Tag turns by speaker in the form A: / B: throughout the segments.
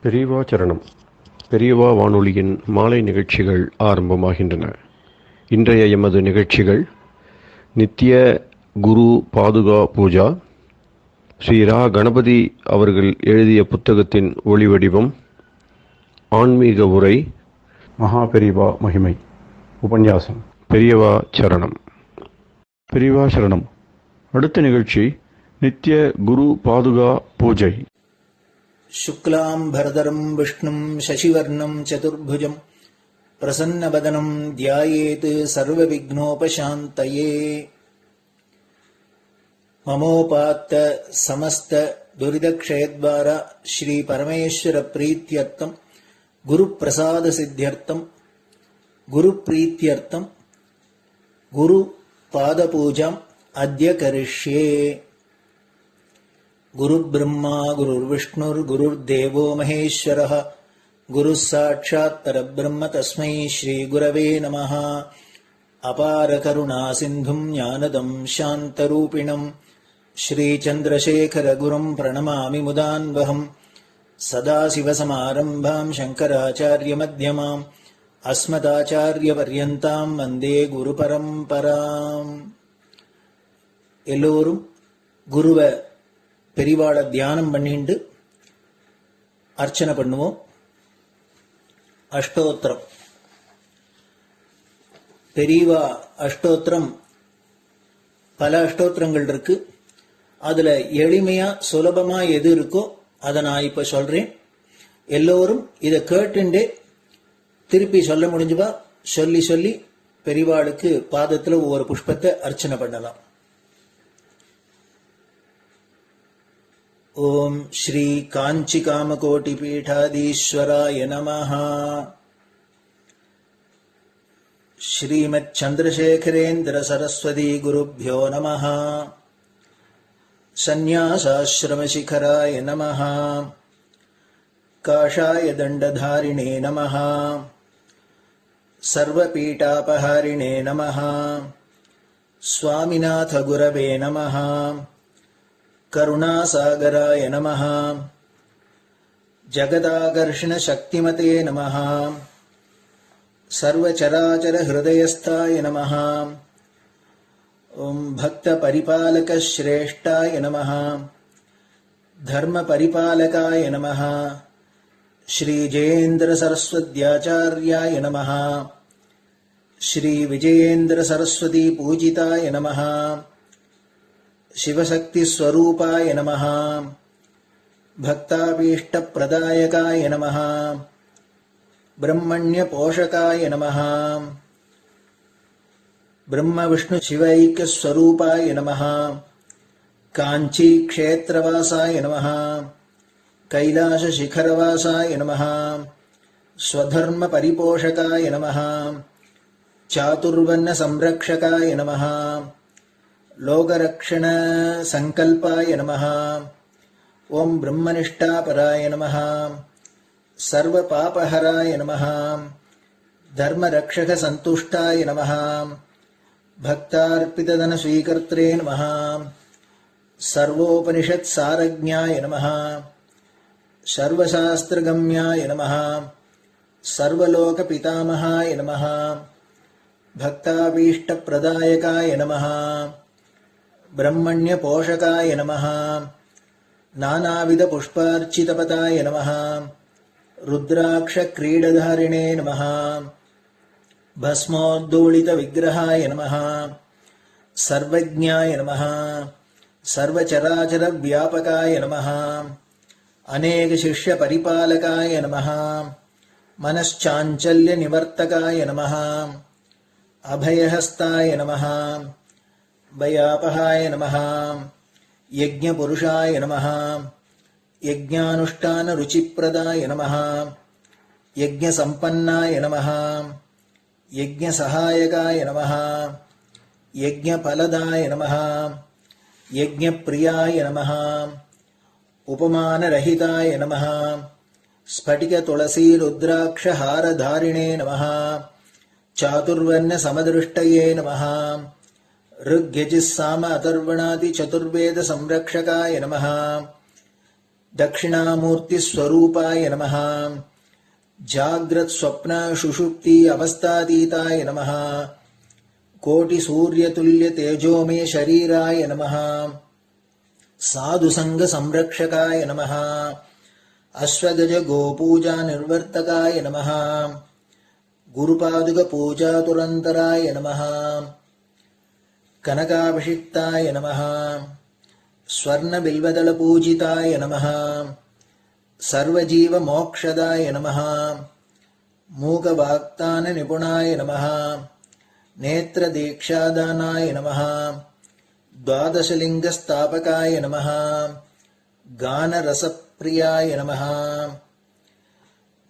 A: பெரியவா சரணம். பெரியவா வானொலியின் மாலை நிகழ்ச்சிகள் ஆரம்பமாகின்றன. இன்றைய எமது நிகழ்ச்சிகள் நித்திய குரு பாதுகா பூஜா, ஸ்ரீ ரா கணபதி அவர்கள் எழுதிய புத்தகத்தின் ஒளிவடிவம், ஆன்மீக உரை, மகா பெரியவா மகிமை, உபன்யாசம். பெரியவா சரணம். பெரியவா சரணம். அடுத்த நிகழ்ச்சி நித்திய குரு பாதுகா பூஜை.
B: शुक्लां भरदरं विष्णुं शशिवर्णं चतुर्भुजं प्रसन्नवदनं ध्यायेत् सर्वविघ्नोपशान्तये। ममोपात्त समस्त दुरितक्षयद्वारा श्री परमेश्वर प्रीत्यर्थं गुरुप्रसाद सिद्ध्यर्थं गुरुप्रीत्यर्थं गुरुपादपूजाम् अद्य करिष्ये। गुरुर्ब्रह्मा गुरुर्विष्णुर्गुरुर्देवो महेश्वरः गुरुः साक्षात् परब्रह्म तस्मै श्रीगुरवे नमः। अपारकरुणासिन्धुं ज्ञानदं शान्तरूपिणं श्रीचन्द्रशेखरगुरुं प्रणमामि मुदान्वहम्। सदाशिवसमारम्भां शङ्कराचार्यमध्यमाम् अस्मदाचार्यपर्यन्तां वन्दे गुरुपरम्पराम्. எல்லோரும் குருவை பெரிவாளை தியானம் பண்ணிண்டு அர்ச்சனை பண்ணுவோம். அஷ்டோத்திரம். பெரியவா அஷ்டோத்திரம் பல அஷ்டோத்திரங்கள் இருக்கு. அதுல எளிமையா சுலபமா எது இருக்கோ அதை நான் இப்ப சொல்றேன். எல்லோரும் இதை கேட்டுண்டே திருப்பி சொல்ல முடிஞ்சுவா சொல்லி சொல்லி பெரிவாளுக்கு பாதத்துல ஒவ்வொரு புஷ்பத்தை அர்ச்சனை பண்ணலாம். ओम श्री कांची कामकोटि पीठाधीश्वराय नमः. श्रीमत् चंद्रशेखरेन्द्र सरस्वती गुरुभ्यो नमः. संन्यासाश्रम शिखराय नमः. काषाय दंडधारिणे नमः. सर्वपीठापहारिणे नमः. स्वामिनाथ गुरवे नमः. करुणासागराय नमः. जगदाकर्षण शक्तिमते नमः. सर्वचराचर हृदयस्थाय नमः. ओम भक्त परिपालक श्रेष्ठाय नमः. धर्म परिपालकाय नमः. श्री जयेन्द्र सरस्वत्याचार्याय नमः. श्री विजयेन्द्र सरस्वती पूजिताय नमः. शिवशक्ति स्वरूपाय नमः. भक्ताभीष्ट प्रदायकाय नमः. ब्रह्मण्य पोषकाय नमः. ब्रह्म विष्णु शिवैक्य स्वरूपाय नमः. कांची क्षेत्रवासाय नमः. कैलाश शिखरवासाय नमः. स्वधर्म परिपोषकाय नमः. चातुर्वर्ण संरक्षकाय नमः. लोकरक्षण संकल्पाय नमः. ओम ब्रह्मनिष्ठापराय नमः. सर्वपापहराय नमः. धर्मरक्षक संतुष्टाय नमः. भक्तार्पितधन स्वीकर्त्रे नमः. सर्वोपनिषत् सारज्ञाय नमः. सर्वशास्त्रगम्याय नमः. सर्वलोक पितामहाय नमः. भक्ताभीष्ट प्रदायकाय नमः. ब्रह्मण्य पोषकाय नमः. नानाविध पुष्पार्चितपताय नमः. रुद्राक्ष क्रीडधारिणे नमः. भस्मोद्दोलित विग्रहाय नमः. सर्वज्ञाय नमः. सर्वचराचर व्यापकाय नमः. अनेक शिष्य परिपालकाय नमः. मनश्चाञ्चल्य निवर्तकाय नमः. अभयहस्ताय नमः. भयापहाय नमः. यज्ञपुरुषाय नमः. यज्ञानुष्ठान रुचिप्रदाय नमः. यज्ञसम्पन्नाय नमः. यज्ञसहायकाय नमः. यज्ञफलदाय नमः. यज्ञप्रियाय नमः. उपमानरहिताय नमः. स्फटिक तुलसी रुद्राक्ष हारधारिणे नमः. चातुर्वर्ण समदृष्टये नमः. ऋग्यजुस्साम अथर्वणादि चतुर्वेद संरक्षकाय नमः. दक्षिणामूर्तिस्वरूपाय नमः जाग्रत् स्वप्न सुषुप्ति अवस्थातीताय नमः कोटिसूर्यतुल्यतेजोमय शरीराय नमः साधुसङ्गसंरक्षकाय नमः अश्वगज गोपूजा निर्वर्तकाय नमः गुरुपादुकपूजातुरन्तराय नमः कनकाभिषिक्ताय नमः स्वर्णबिल्वदलपूजिताय नमः सर्वजीवमोक्षदाय नमः मूकवाक्ताननिपुणाय नमः नेत्रदीक्षादानाय नमः द्वादशलिङ्गस्थापकाय नमः गानरसप्रियाय नमः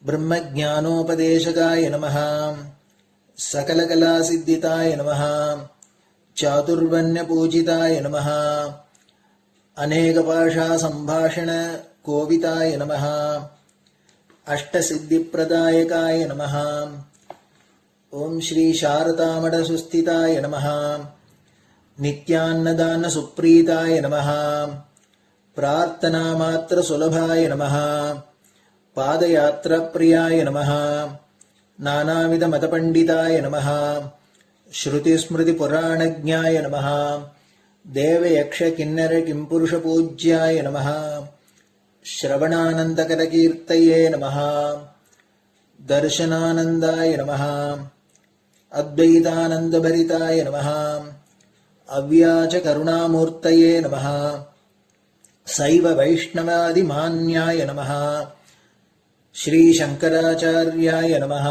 B: ब्रह्मज्ञानोपदेशकाय नमः सकलकलासिद्धिताय नमः चातुर्वर्ण्यपूजिताय नमः अनेकभाषासम्भाषण कोविताय नमः अष्टसिद्धिप्रदायकाय नमः ओम श्री शारदामठसुस्थिताय नमः नित्यान्नदानसुप्रीताय नमः प्रार्थनामात्रसुलभाय नमः पादयात्राप्रियाय नमः नानाविधमतपण्डिताय नमः श्रुतिस्मृतिपुराणज्ञाय नमः देवयक्षकिन्नरकिंपुरुषपूज्याय नमः श्रवणानन्दकरकीर्तये नमः दर्शनानन्दाय नमः अद्वैतानन्दभरिताय नमः अव्याजकरुणामूर्तये नमः शैव वैष्णवादिमान्याय नमः श्रीशङ्कराचार्याय नमः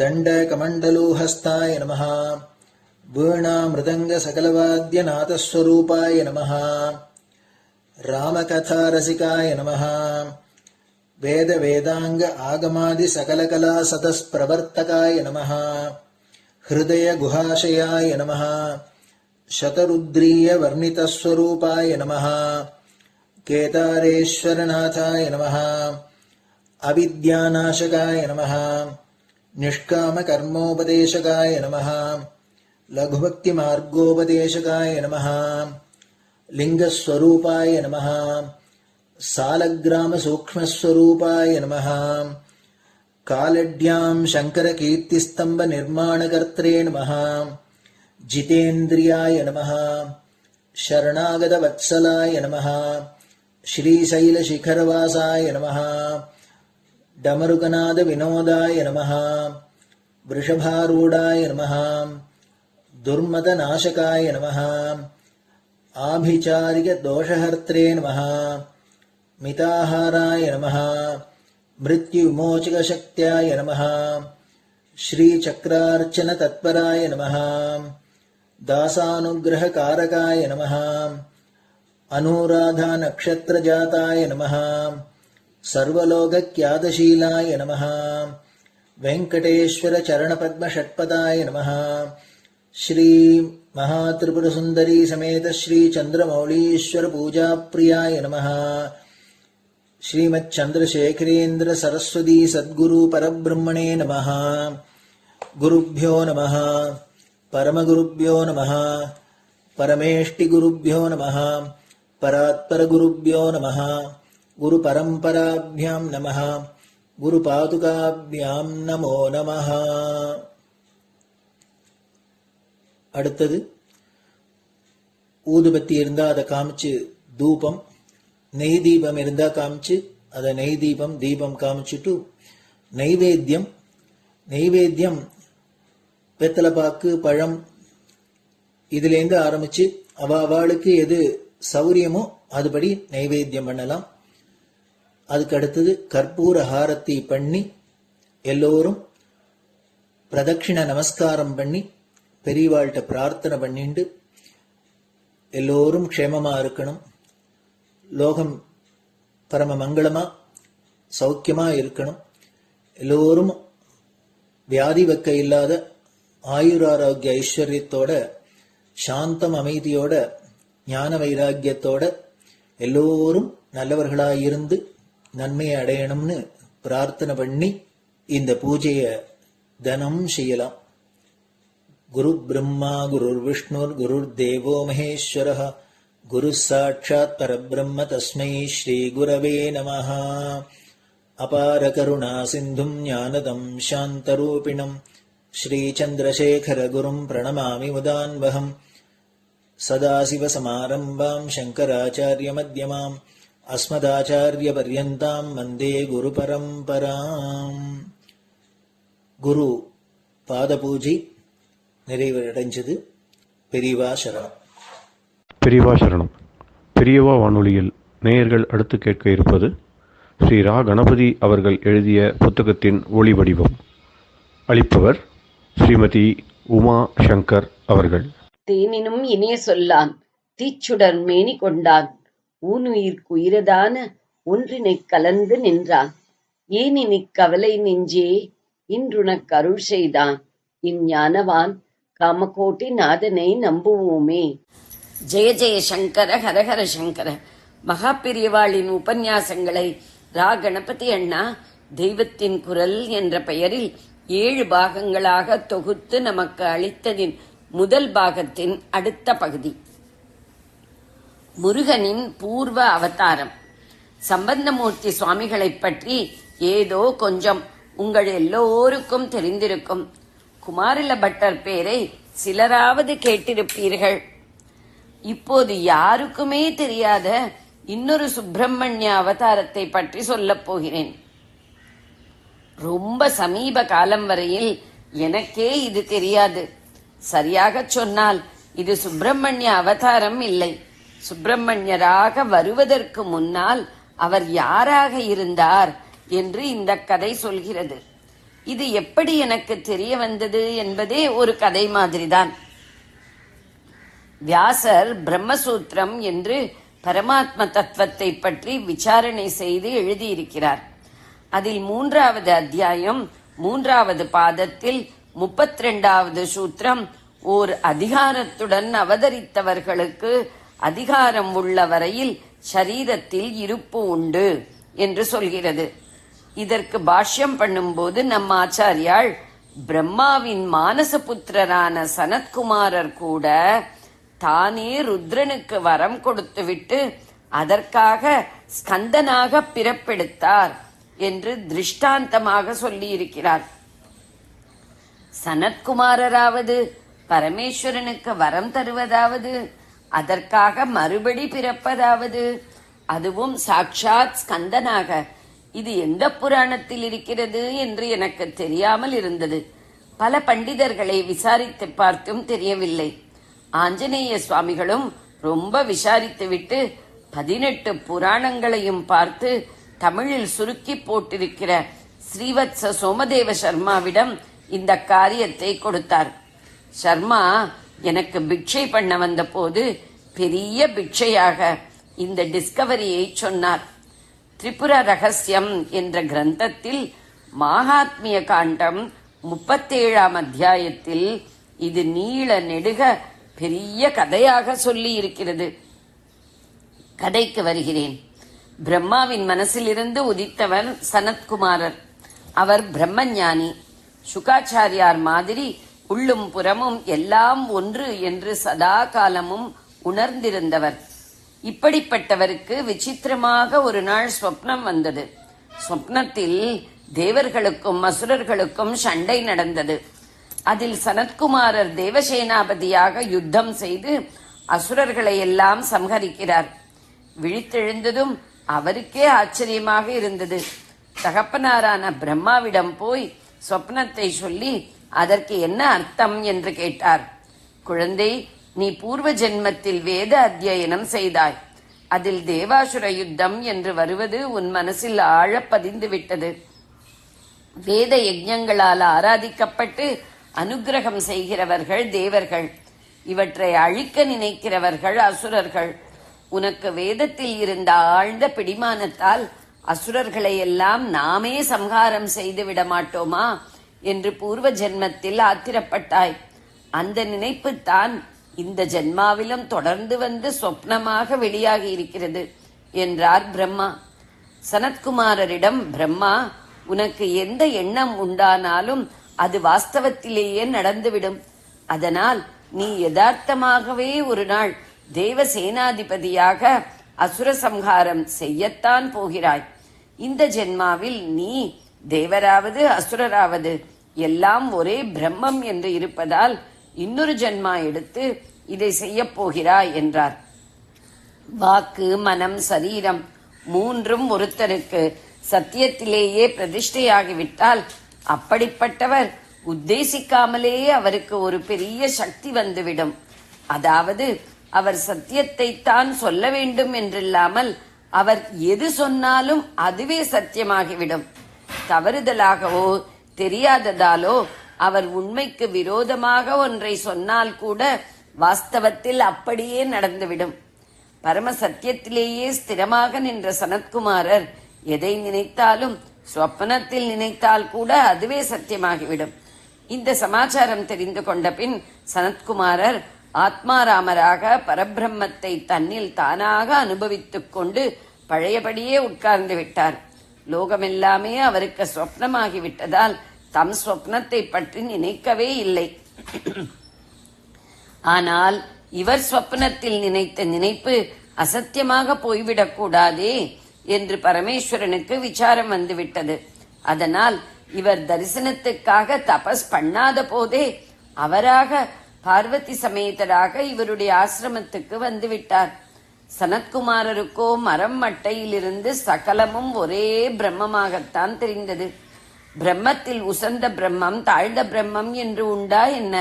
B: दण्डकमण्डलोहस्ताय नमः वीणामृदङ्गसकलवाद्यनाथस्वरूपाय नमः रामकथारसिकाय नमः वेदवेदाङ्ग आगमादिसकलकलासतस्प्रवर्तकाय नमः हृदयगुहाशयाय नमः शतरुद्रीयवर्णितस्वरूपाय नमः केदारेश्वरनाथाय नमः अविद्यानाशकाय नमः निष्कामकर्मोपदेशकाय नमः लघुभक्तिमार्गोपदेशकाय नमः लिङ्गस्वरूपाय नमः सालग्रामसूक्ष्मस्वरूपाय नमः कालड्यां शङ्करकीर्तिस्तम्भनिर्माणकर्त्रे नमः जितेन्द्रियाय नमः शरणागतवत्सलाय नमः श्रीशैलशिखरवासाय नमः डमरुकनादविनोदाय नमः वृषभारूढाय नमः दुर्मदनाशकाय नमः आभिचारिकदोषहर्त्रे नमः मिताहाराय नमः मृत्युविमोचकशक्त्याय नमः श्रीचक्रार्चनतत्पराय नमः दासानुग्रहकारकाय नमः अनुराधानक्षत्रजाताय नमः सर्वलोकख्यातशीलाय नमः वेङ्कटेश्वरचरणपद्मषट्पदाय नमः श्री महात्रिपुरसुन्दरी समेत श्री चन्द्रमौलीश्वर पूजाप्रियाय नमः श्रीमच्चन्द्रशेखरेन्द्र सरस्वती सद्गुरु परब्रह्मणे नमः गुरुभ्यो नमः परमगुरुभ्यो नमः परमेष्टिगुरुभ्यो नमः परात्परगुरुभ्यो नमः गुरुपरम्पराभ्यां नमः गुरुपादुकाभ्यां नमो नमः. அடுத்தது ஊதுபத்தி இருந்தா அதை காமிச்சு தூபம், நெய் தீபம் இருந்தா காமிச்சு அதை நெய் தீபம் தீபம் காமிச்சுட்டு நைவேத்தியம் வெத்தலைப்பாக்கு பழம் இதுலேருந்து ஆரம்பிச்சு அவளுக்கு எது சௌரியமோ அதுபடி நைவேத்தியம் பண்ணலாம். அதுக்கு அடுத்தது கற்பூர ஹாரத்தி பண்ணி எல்லோரும் பிரதட்சிண நமஸ்காரம் பண்ணி பெரியவாள்கிட்ட பிரார்த்தனை பண்ணிண்டு எல்லோரும் க்ஷேமமா இருக்கணும், லோகம் பரம மங்களமா சௌக்கியமா இருக்கணும், எல்லோரும் வியாதி வெக்க இல்லாத ஆயுராரோக்கிய ஐஸ்வர்யத்தோட சாந்தம் அமைதியோட ஞான வைராக்கியத்தோட எல்லோரும் நல்லவர்களாயிருந்து நன்மையை அடையணும்னு பிரார்த்தனை பண்ணி இந்த பூஜையை தினம் செய்யலாம். குரு பிரம்மா குருர் விஷ்ணுர் குருர் தேவோ மகேஸ்வரः குரு சாட்சாத் பரபிரம்ம தஸ்மை ஸ்ரீ குரவே நமஹ. அபார கருணா சிந்தும் ஞானதம் சாந்தரூபிணம் ஸ்ரீ சந்திரசேகர குரும் பிரணமாமி முதான்வகம். சதாசிவசமாரம்பாம் சங்கராச்சாரிய மத்யமாம் அஸ்மதாச்சாரிய பர்யந்தாம் வந்தே குரு பரம்பராம். குரு பாத பூஜை நிறைவடைஞ்சது. பெரியவா சரணம்.
A: பெரியவா சரணம். பெரியவா வானொலியில் நேயர்கள் அடுத்து கேட்க இருப்பது ஸ்ரீ ரா கணபதி அவர்கள் எழுதிய புத்தகத்தின் ஒளி வடிவம். அளிப்பவர் ஸ்ரீமதி உமா சங்கர் அவர்கள்.
C: தேனினும் இனிய சொல்லான் தீச்சுடர் மேனி கொண்டான் ஊனுயிர்க்குயிரதான ஒன்றினைக் கலந்து நின்றான் ஏனினிக் கவலை நெஞ்சே இன்றுனக் அருள் செய்தான் இஞ்ஞானவான் காமகோட்டி நாதனை நம்புவோமே. ஜெய ஜெய சங்கர ஹரஹர சங்கர. மகா பெரியவாளின் உபன்யாசங்களை ரா கணபதி அண்ணா தெய்வத்தின் குரல் என்ற பெயரில் 7 பாகங்களாக தொகுத்து நமக்கு அளித்ததின் முதல் பாகத்தின் அடுத்த பகுதி. முருகனின் பூர்வ அவதாரம். சம்பந்தமூர்த்தி சுவாமிகளைப் பற்றி ஏதோ கொஞ்சம் உங்கள் எல்லோருக்கும் தெரிந்திருக்கும். குமாரில பட்டர் பேரை சிலராவது கேட்டிருப்பீர்கள். இப்போது யாருக்குமே தெரியாத இன்னொரு சுப்பிரமணிய அவதாரத்தை பற்றி சொல்லப் போகிறேன். ரொம்ப சமீப காலம் வரையில் எனக்கே இது தெரியாது. சரியாக சொன்னால் இது சுப்பிரமணிய அவதாரம் இல்லை. சுப்பிரமணியராக வருவதற்கு முன்னால் அவர் யாராக இருந்தார் என்று இந்த கதை சொல்கிறது. இது எப்படி எனக்கு தெரிய வந்தது என்பதே ஒரு கதை மாதிரிதான். வியாசர் பிரம்மசூத்திரம் என்று பரமாத்ம தத்துவத்தை பற்றி விசாரணை செய்து எழுதியிருக்கிறார். அதில் 3வது அத்தியாயம் 3வது பாதத்தில் 32வது சூத்திரம் ஓர் அதிகாரத்துடன் அவதரித்தவர்களுக்கு அதிகாரம் உள்ள வரையில் சரீரத்தில் இருப்பு உண்டு என்று சொல்கிறது. இதற்கு பாஷ்யம் பண்ணும்போது நம் ஆச்சாரியாள் பிரம்மாவின் மானசபுத்திரரான சனத்குமாரர் கூட தானே ருத்ரனுக்கு வரம் கொடுத்துவிட்டு அதற்காக ஸ்கந்தனாக பிறப்பெடுத்தார் என்று திருஷ்டாந்தமாக சொல்லியிருக்கிறார். சனத்குமாரராவது பரமேஸ்வரனுக்கு வரம் தருவதாவது, அதற்காக மறுபடி பிறப்பதாவது, அதுவும் சாட்சாத் ஸ்கந்தனாக, இது எந்த புராணத்தில் இருக்கிறது என்று எனக்கு தெரியாமல் இருந்தது. பல பண்டிதர்களை விசாரித்து பார்த்தும் தெரியவில்லை. ஆஞ்சநேய சுவாமிகளும் ரொம்ப விசாரித்துவிட்டு 18 புராணங்களையும் பார்த்து தமிழில் சுருக்கி போட்டிருக்கிற ஸ்ரீவத்ச சோமதேவ சர்மாவிடம் இந்த காரியத்தை கொடுத்தார். சர்மா எனக்கு பிக்ஷை பண்ண வந்த போது பெரிய பிக்ஷையாக இந்த டிஸ்கவரியை சொன்னார். திரிபுர ரகசியம் என்ற கிரந்தத்தில் மகாத்மிய காண்டம் 37ஆம் அத்தியாயத்தில் இது நீள நெடுக பெரிய கதையாக சொல்லி இருக்கிறது. கதைக்கு வருகிறேன். பிரம்மாவின் மனசிலிருந்து உதித்தவர் சனத்குமாரர். அவர் பிரம்மஞானி. சுகாச்சாரியார் மாதிரி உள்ளும் புறமும் எல்லாம் ஒன்று என்று சதா காலமும் உணர்ந்திருந்தவர். இப்படிப்பட்டவருக்கு விசித்திரமாக ஒரு நாள் சொப்னம் வந்தது. சொப்னத்தில் தேவர்களுக்கும் அசுரர்களுக்கும் சண்டை நடந்தது. அதில் சனத்குமாரர் தேவசேனாபதியாக யுத்தம் செய்து அசுரர்களை எல்லாம் சம்ஹரிக்கிறார். விழித்தெழுந்ததும் அவருக்கே ஆச்சரியமாக இருந்தது. தகப்பனாரான பிரம்மாவிடம் போய் சொப்னத்தை சொல்லி அதற்கு என்ன அர்த்தம் என்று கேட்டார். குழந்தை, நீ பூர்வ ஜென்மத்தில் வேத அத்தியனம் செய்தாய். அதில் தேவாசுர யுத்தம் என்று வருவது உன் மனசில் ஆழ பதிந்து விட்டது. வேத யஜ்ஞங்களால் ஆராதிக்கப்பட்டு அனுக்கிரகம் செய்கிறவர்கள் தேவர்கள். இவற்றை அழிக்க நினைக்கிறவர்கள் அசுரர்கள். உனக்கு வேதத்தில் இருந்த ஆழ்ந்த பிடிமானத்தால் அசுரர்களை எல்லாம் நாமே சம்ஹாரம் செய்து விட மாட்டோமா என்று பூர்வ ஜென்மத்தில் ஆத்திரப்பட்டாய். அந்த நினைப்புத்தான் இந்த ஜென்மாவிலும் தொடர்ந்து வந்து சொப்னமாக வெளியாகி இருக்கிறது என்றார் பிரம்மா. சனத்குமாரரிடம் பிரம்மா, உனக்கு எந்த எண்ணம் உண்டானாலும் அது வாஸ்தவத்திலேயே நடந்துவிடும். அதனால் நீ யதார்த்தமாகவே ஒரு நாள் தேவ சேனாதிபதியாக அசுர சம்ஹாரம் செய்யத்தான் போகிறாய். இந்த ஜென்மாவில் நீ தேவராவது அசுரராவது எல்லாம் ஒரே பிரம்மம் என்று இருப்பதால் இன்னொரு ஜென்மா எடுத்து இதை செய்யப் போகிறாய் என்றார். வாக்கு, மனம், சரீரம் மூன்றும் ஒருத்தருக்கு சத்தியத்திலேயே பிரதிஷ்டையாகிவிட்டால் அப்படிப்பட்டவர் உத்தேசிக்காமலேயே அவருக்கு ஒரு பெரிய சக்தி வந்துவிடும். அதாவது அவர் சத்தியத்தை தான் சொல்ல வேண்டும் என்றில்லாமல் அவர் எது சொன்னாலும் அதுவே சத்தியமாகிவிடும். தவறுதலாகவோ தெரியாததாலோ அவர் உண்மைக்கு விரோதமாக ஒன்றை சொன்னால் கூட வாஸ்தவத்தில் அப்படியே நடந்துவிடும். பரம சத்தியத்திலேயே ஸ்திரமாக நின்ற சனத்குமாரர் எதை நினைத்தாலும் சொப்பனத்தில் நினைத்தால் கூட அதுவே சத்தியமாகிவிடும். இந்த சமாச்சாரம் தெரிந்து கொண்ட பின் சனத்குமாரர் ஆத்மாராமராக பரபிரம்மத்தை தன்னில் தானாக அனுபவித்துக் கொண்டு பழையபடியே உட்கார்ந்து விட்டார். லோகமெல்லாமே அவருக்கு சொப்னமாகிவிட்டதால் தம் சொப்னத்தை பற்றி நினைக்கவே இல்லை. ஆனால் இவர் சொப்னத்தில் நினைத்த நினைப்பு அசத்தியமாக போய்விடக் கூடாதே என்று பரமேஸ்வரனுக்கு விசாரம் வந்துவிட்டது. அதனால் இவர் தரிசனத்துக்காக தபஸ் பண்ணாத போதே அவராக பார்வதி சமேதராக இவருடைய ஆசிரமத்துக்கு வந்துவிட்டார். சனத்குமாரருக்கோ மரம் மட்டையிலிருந்து சகலமும் ஒரே பிரம்மமாகத்தான் தெரிந்தது. பிரம்மத்தில் உசந்த பிரம்மம், தாழ்ந்த பிரம்மம் என்று உண்டா என்ன?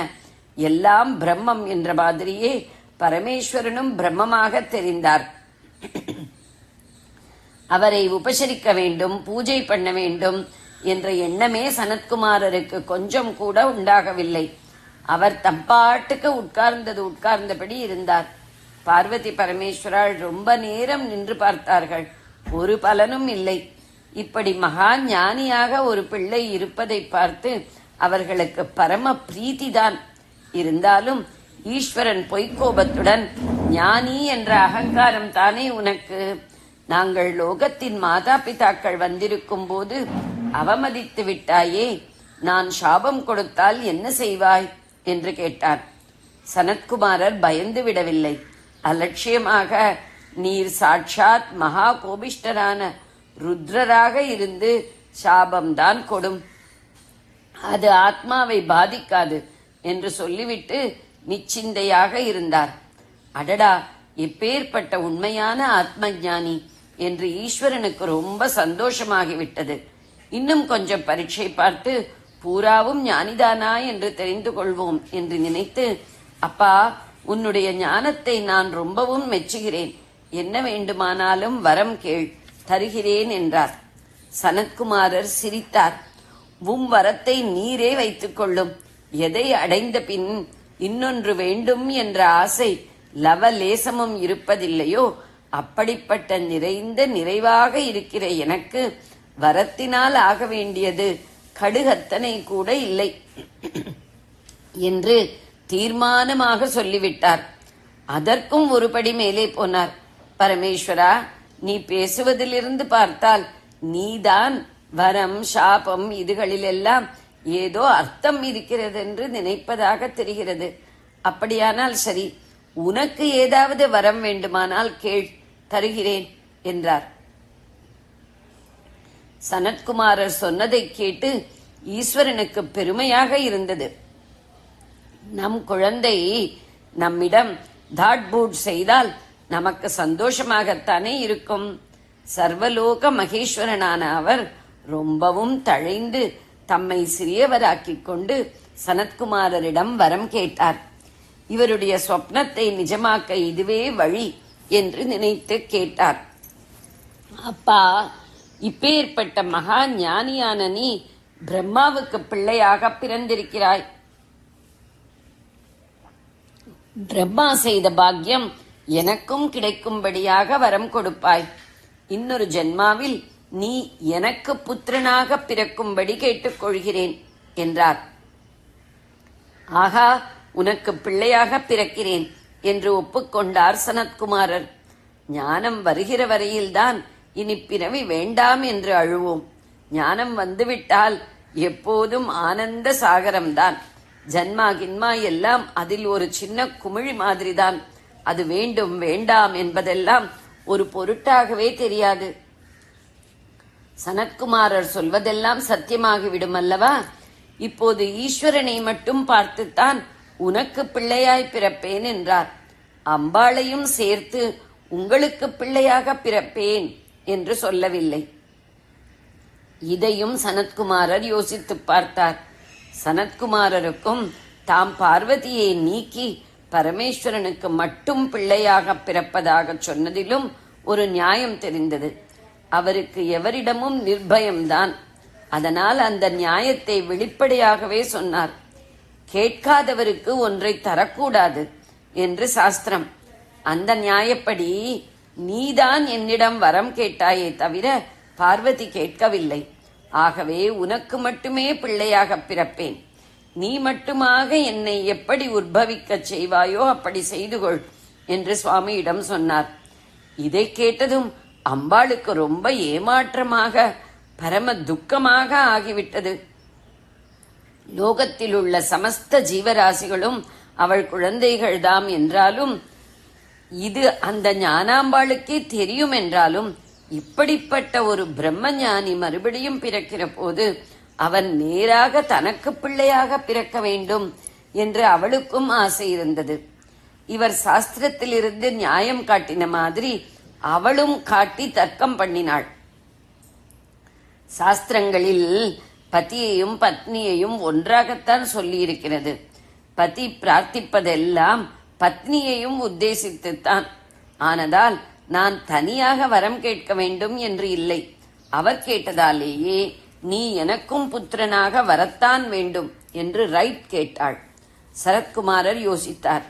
C: எல்லாம் பிரம்மம் என்ற மாதிரியே பரமேஸ்வரனும் பிரம்மமாக தெரிந்தார். அவரை உபசரிக்க வேண்டும், பூஜை பண்ண வேண்டும் என்ற எண்ணமே சனத்குமாரருக்கு கொஞ்சம் கூட உண்டாகவில்லை. அவர் தம்பாட்டுக்கு உட்கார்ந்தபடி இருந்தார். பார்வதி பரமேஸ்வரால் ரொம்ப நேரம் நின்று பார்த்தார்கள். ஒரு பலனும் இல்லை. இப்படி மகா ஞானியாக ஒரு பிள்ளை இருப்பதை பார்த்து அவர்களுக்கு பரம பிரீதிதான். இருந்தாலும் ஈஸ்வரன் பொய்க்கோபத்துடன், ஞானி என்ற அகங்காரம் தானே உனக்கு, நாங்கள் லோகத்தின் மாதா பிதாக்கள் வந்திருக்கும் போது அவமதித்து விட்டாயே, நான் சாபம் கொடுத்தால் என்ன செய்வாய் என்று கேட்டார். சனத்குமாரர் பயந்து விடவில்லை. அலட்சியமாக, நீர் சாட்சாத் மகா கோபிஷ்டரான ருத்ரராக இருந்து சாபம்தான் கொடும், அது ஆத்மாவை பாதிக்காது என்று சொல்லிவிட்டு நிச்சிந்தையாக இருந்தார். அடடா, எப்பேற்பட்ட உண்மையான ஆத்ம ஞானி என்று ஈஸ்வரனுக்கு ரொம்ப சந்தோஷமாகிவிட்டது. இன்னும் கொஞ்சம் பரீட்சை பார்த்து பூராவும் ஞானிதானா என்று தெரிந்து கொள்வோம் என்று நினைத்து, அப்பா, உன்னுடைய ஞானத்தை நான் ரொம்பவும் மெச்சுகிறேன், என்ன வேண்டுமானாலும் வரம் கேள், தருகிறேன் என்றார். சனத்குமாரர் சிரித்தார். வரத்தை நீரே வைத்துக் கொள்ளும், எதை அடைந்த பின் இன்னொன்று வேண்டும் என்ற ஆசை லவலேசமும் இருப்பதில்லையோ அப்படிப்பட்ட நிறைவாக இருக்கிற எனக்கு வரத்தினால் ஆக வேண்டியது கடுகத்தனை கூட இல்லை என்று தீர்மானமாக சொல்லிவிட்டார். அதற்கும் ஒருபடி மேலே போனார். பரமேஸ்வரா, நீ பேசுவதிலிருந்து பார்த்தால் நீதான் வரம், சாபம் இதுகளிலெல்லாம் ஏதோ அர்த்தம் இருக்கிறது என்று நினைப்பதாக தெரிகிறது. அப்படியானால் சரி, உனக்கு ஏதாவது வரம் வேண்டுமானால் கேள், தருகிறேன் என்றார். சனத்குமாரர் சொன்னதை கேட்டு ஈஸ்வரனுக்கு பெருமையாக இருந்தது. நம் குழந்தை நம்மிடம் தாட்பூட் செய்தால் நமக்கு சந்தோஷமாகத்தானே இருக்கும். சர்வலோக மகேஸ்வரனான அவர் ரொம்பவும் தழைந்து தம்மை சிறியவராக்கிக் கொண்டு சனத்குமாரரிடம் வரம் கேட்டார். இவருடைய சொப்னத்தை நிஜமாக்க இதுவே வழி என்று நினைத்து கேட்டார். அப்பா, இப்பேற்பட்ட மகா ஞானியான நீ பிரம்மாவுக்கு பிள்ளையாக பிறந்திருக்கிறாய். பிரம்மா செய்த பாக்கியம் எனக்கும் கிடைக்கும்படியாக வரம் கொடுப்பாய். இன்னொரு ஜென்மாவில் நீ எனக்கு புத்திரனாக பிறக்கும்படி கேட்டுக்கொள்கிறேன் என்றார். ஆகா, உனக்கு பிள்ளையாக பிறக்கிறேன் என்று ஒப்புக்கொண்டார் சனத்குமாரர். ஞானம் வருகிற வரையில்தான் இனி பிறவி வேண்டாம் என்று அழுவோம். ஞானம் வந்துவிட்டால் எப்போதும் ஆனந்த சாகரம்தான். ஜன்மா கின்மா எல்லாம் அதில் ஒரு சின்ன குமிழி மாதிரிதான். அது வேண்டும் வேண்டாம் என்பதெல்லாம் ஒரு பொருட்டாகவே தெரியாது. சனத்குமாரர் சொல்வதெல்லாம் சத்தியமாகிவிடும் அல்லவா? இப்போது ஈஸ்வரனை மட்டும் பார்த்துத்தான் உனக்கு பிள்ளையாய் பிறப்பேன் என்றார். அம்பாளையும் சேர்த்து உங்களுக்கு பிள்ளையாக பிறப்பேன் என்று சொல்லவில்லை. இதையும் சனத்குமாரர் யோசித்து பார்த்தார். சனத்குமாரருக்கும் தாம் பார்வதியை நீக்கி பரமேஸ்வரனுக்கு மட்டும் பிள்ளையாக பிறப்பதாக சொன்னதிலும் ஒரு நியாயம் தெரிந்தது. அவருக்கு எவரிடமும் நிர்பயம்தான். அதனால் அந்த நியாயத்தை வெளிப்படையாகவே சொன்னார். கேட்காதவருக்கு ஒன்றை தரக்கூடாது என்று சாஸ்திரம். அந்த நியாயப்படி நீதான் என்னிடம் வரம் கேட்டாயே தவிர பார்வதி கேட்கவில்லை. ஆகவே உனக்கு மட்டுமே பிள்ளையாக பிறப்பேன். நீ மட்டுமாக என்னை எப்படி உற்பவிக்கச் செய்வாயோ அப்படி செய்துகொள் என்று சுவாமியிடம் சொன்னார். இதை கேட்டதும் அம்பாளுக்கு ரொம்ப ஏமாற்றமாக, பரம துக்கமாக ஆகிவிட்டது. லோகத்தில் உள்ள சமஸ்த ஜீவராசிகளும் அவள் குழந்தைகள்தாம் என்றாலும், இது அந்த ஞானாம்பாளுக்கே தெரியும் என்றாலும், இப்படிப்பட்ட ஒரு பிரம்மஞானி மறுபடியும் பிறக்கிற போது அவன் நேராக தனக்கு பிள்ளையாக பிறக்க வேண்டும் என்று அவளுக்கும் ஆசை இருந்தது. இவர் சாஸ்திரத்திலிருந்து நியாயம் காட்டின மாதிரி அவளும் காட்டி தர்க்கம் பண்ணினாள். சாஸ்திரங்களில் பதியையும் பத்னியையும் ஒன்றாகத்தான் சொல்லியிருக்கிறது. பதி பிரார்த்திப்பதெல்லாம் பத்னியையும் உத்தேசித்துத்தான். ஆனதால் நான் தனியாக வரம் கேட்க வேண்டும் என்று இல்லை. அவர் கேட்டதாலேயே நீ எனக்கும் புத்திரனாக வரத்தான் வேண்டும் என்று ரைட் கேட்டாள். சரத்குமாரர் யோசித்தார்.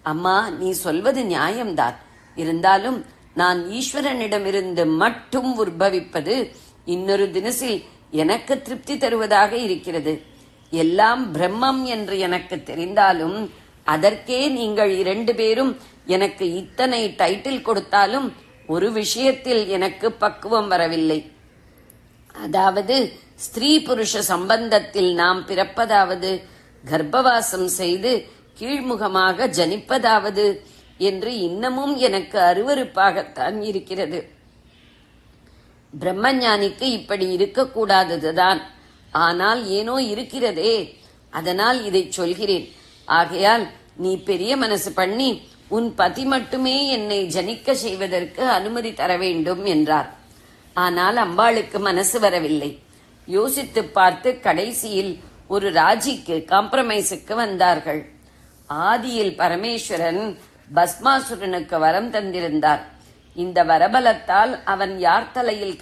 C: அம்மா, நீ சொல்வது நியாயம்தான். இருந்தாலும் நான் ஈஸ்வரனிடமிருந்து மட்டும் உற்பவிப்பது இன்னொரு தினசில் எனக்கு திருப்தி தருவதாக இருக்கிறது. எல்லாம் பிரம்மம் என்று எனக்கு தெரிந்தாலும் அதற்கே நீங்கள் 2 பேரும் எனக்கு இத்தனை டைட்டில் கொடுத்தாலும் ஒரு விஷயத்தில் எனக்கு பக்குவம் வரவில்லை. அதாவது ஸ்திரீ புருஷ சம்பந்தத்தில் நாம் பிறப்பதாவது, கர்ப்பவாசம் செய்து கீழ்முகமாக ஜனிப்பதாவது என்று இன்னமும் எனக்கு அருவருப்பாகத்தான் இருக்கிறது. பிரம்மஞானிக்கு இப்படி இருக்கக்கூடாததுதான். ஆனால் ஏனோ இருக்கிறதே, அதனால் இதை சொல்கிறேன். ஆகையால் நீ பெரிய மனசு பண்ணி உன் பதி மட்டுமே என்னை ஜனிக்க செய்வதற்கு அனுமதி தர வேண்டும் என்றார். ஆனால் அம்பாளுக்கு மனசு வரவில்லை. யோசித்து பார்த்து கடைசியில் ஒரு ராஜிக்கு, காம்ப்ரமைஸுக்கு வந்தார்கள். ஆதியில் பரமேஸ்வரன் பஸ்மாசுரனுக்கு வரம் தந்திருந்தார். இந்த வரபலத்தால் அவன் யார் தலையில்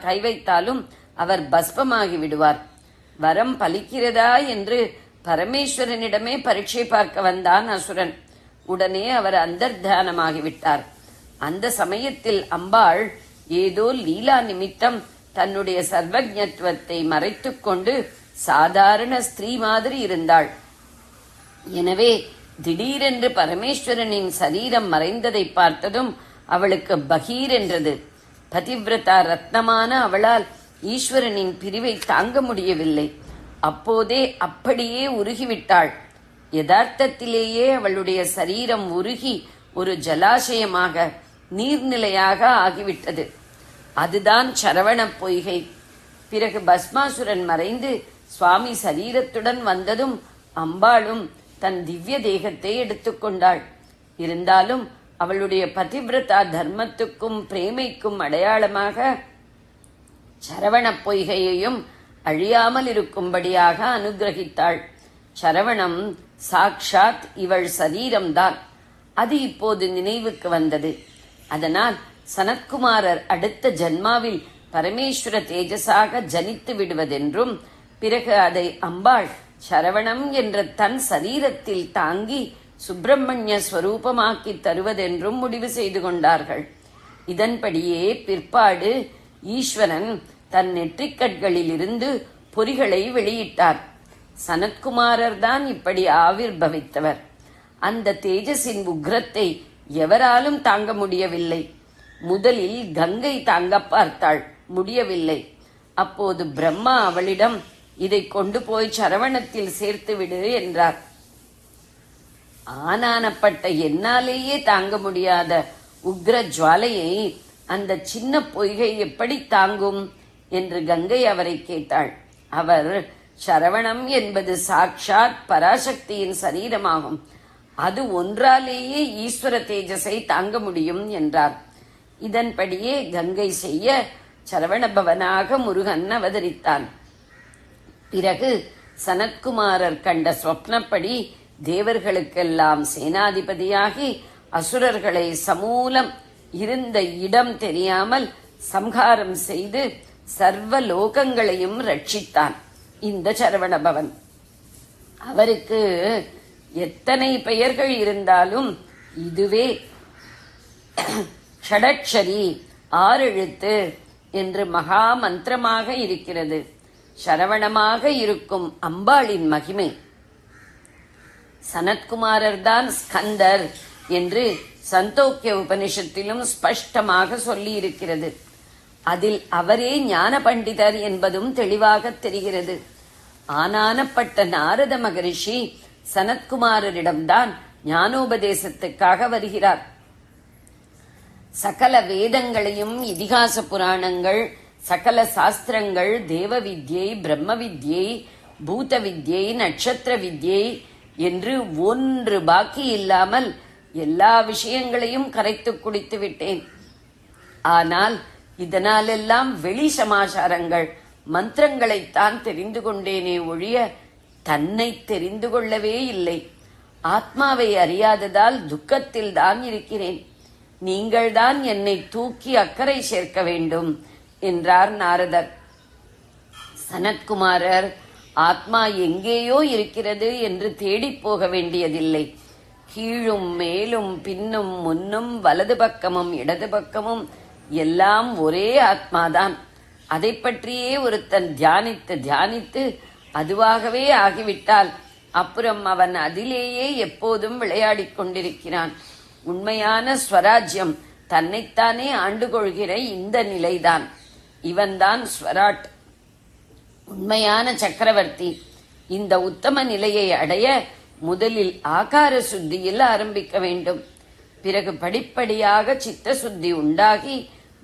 C: கை வைத்தாலும் அவர் பஸ்பமாகி விடுவார். வரம் பலிக்கிறதா என்று பரமேஸ்வரனிடமே பரீட்சை பார்க்க வந்தான் அசுரன். உடனே அவர் அந்தர்தானமாகிவிட்டார். அந்த சமயத்தில் அம்பாள் ஏதோ லீலா நிமித்தம் தன்னுடைய சர்வஜத்துவத்தை மறைத்துக் கொண்டு சாதாரண ஸ்திரீ மாதிரி இருந்தாள். எனவே திடீரென்று பரமேஸ்வரனின் சரீரம் மறைந்ததை பார்த்ததும் அவளுக்கு பகீர் என்றது. பதிவிரதா ரத்னமான அவளால் ஈஸ்வரனின் பிரிவை தாங்க முடியவில்லை. அப்போதே அப்படியே உருகிவிட்டாள். யதார்த்தத்திலேயே அவளுடைய சரீரம் உருகி ஒரு ஜலாசயமாக, நீர்நிலையாக ஆகிவிட்டது. அதுதான் சரவண பொய்கை. பிறகு பஸ்மாசுரன் மறைந்து சுவாமி சரீரத்துடன் வந்ததும் அம்பாளும் தன் திவ்ய தேகத்தை எடுத்துக்கொண்டாள். இருந்தாலும் அவளுடைய பதிவிரதா தர்மத்துக்கும் பிரேமைக்கும் அடையாளமாக சரவண பொய்கையையும் அழியாமல் இருக்கும்படியாக அனுகிரகித்தாள். சரவணம் சாக்ஷாத் இவள் சரீரம்தான். அது இப்போது நினைவுக்கு வந்தது. அதனால் சனத்குமாரர் அடுத்த ஜன்மாவில் பரமேஸ்வர தேஜஸாக ஜனித்து விடுவதென்றும், பிறகு அதை அம்பாள் சரவணம் என்ற தன் சரீரத்தில் தாங்கி சுப்பிரமணிய ஸ்வரூபமாக்கி தருவதென்றும் முடிவு செய்து கொண்டார்கள். இதன்படியே பிற்பாடு ஈஸ்வரன் தன் நெற்றிக்கட்களிலிருந்து பொறிகளை வெளியிட்டார். சனத்குமாரர் தான் இப்படி ஆவிர்பவித்தவர். அந்த தேஜஸின் உக்ரத்தை எவராலும் தாங்க முடியவில்லை. முதலில் கங்கை தாங்க பார்த்தாள், முடியவில்லை. அப்போது பிரம்மா அவளிடம் இதை கொண்டு போய் சரவணத்தில் சேர்த்து விடு என்றார். ஆனானப்பட்ட என்னாலேயே தாங்க முடியாத உக்ர ஜுவாலையை அந்த சின்ன பொய்கை எப்படி தாங்கும் என்று கங்கை அவரை கேட்டாள். அவர், சரவணம் என்பது சாட்சாத் பராசக்தியின் சரீரமாகும், அது ஒன்றாலேயே ஈஸ்வர தேஜஸை தாங்க முடியும் என்றார். இதன்படியே கங்கை செய்ய சரவணபவனாக முருகன் அவதரித்தான். பிறகு சனத்குமாரர் கண்ட ஸ்வப்னப்படி தேவர்களுக்கெல்லாம் சேனாதிபதியாகி அசுரர்களை சமூலம் இருந்த இடம் தெரியாமல் சம்ஹாரம் செய்து சர்வ லோகங்களையும் ரட்சித்தான் இந்த சரவணபவன். அவருக்கு எத்தனை பெயர்கள் இருந்தாலும் இதுவே ஷடக்ஷரி, 6 எழுத்து என்று மகா மந்திரமாக இருக்கிறது. சரவணமாக இருக்கும் அம்பாளின் மகிமை. சனத்குமாரர் தான் ஸ்கந்தர் என்று சந்தோக்கிய உபனிஷத்திலும் ஸ்பஷ்டமாக சொல்லி இருக்கிறது. அதில் அவரே ஞான பண்டிதர் என்பதும் தெளிவாக தெரிகிறது. ஆனானப்பட்ட நாரத மகரிஷி சனத்குமாரரிடம்தான் ஞானோபதேசத்துக்காக வருகிறார். சகல வேதங்களையும், இதிகாச புராணங்கள், சகல சாஸ்திரங்கள், தேவ வித்யை, பிரம்ம வித்யை, பூத வித்யை, நட்சத்திர வித்யை என்று ஒன்று பாக்கி இல்லாமல் எல்லா விஷயங்களையும் கரைத்து குடித்து விட்டேன். ஆனால் இதனாலெல்லாம் வெளி சமாச்சாரங்கள், மந்திரங்களைத்தான் தெரிந்து கொண்டேனே ஒழிய தன்னை தெரிந்து கொள்ளவே இல்லை. ஆத்மாவை அறியாததால் துக்கத்தில் தான் இருக்கிறேன். நீங்கள்தான் என்னை தூக்கி அக்கறை சேர்க்க வேண்டும் என்றார் நாரதர். சனத்குமாரர், ஆத்மா எங்கேயோ இருக்கிறது என்று தேடிப் போக வேண்டியதில்லை. கீழும் மேலும் பின்னும் முன்னும் வலது பக்கமும் இடது பக்கமும் எல்லாம் ஒரே ஆத்மாதான். அதை பற்றியே ஒருத்தன் தியானித்து தியானித்து அதுவாகவே ஆகிவிட்டால் அப்புறம் அவன் அதிலேயே எப்போதும் விளையாடிக் கொண்டிருக்கிறான். உண்மையான ஸ்வராஜ்யம் தன்னைத்தானே ஆண்டு கொள்கிற இந்த நிலைதான். இவன்தான் ஸ்வராட், உண்மையான சக்கரவர்த்தி. இந்த உத்தம நிலையை அடைய முதலில் ஆகார சுத்தியில் ஆரம்பிக்க வேண்டும். பிறகு படிப்படியாக சித்த சுத்தி உண்டாகி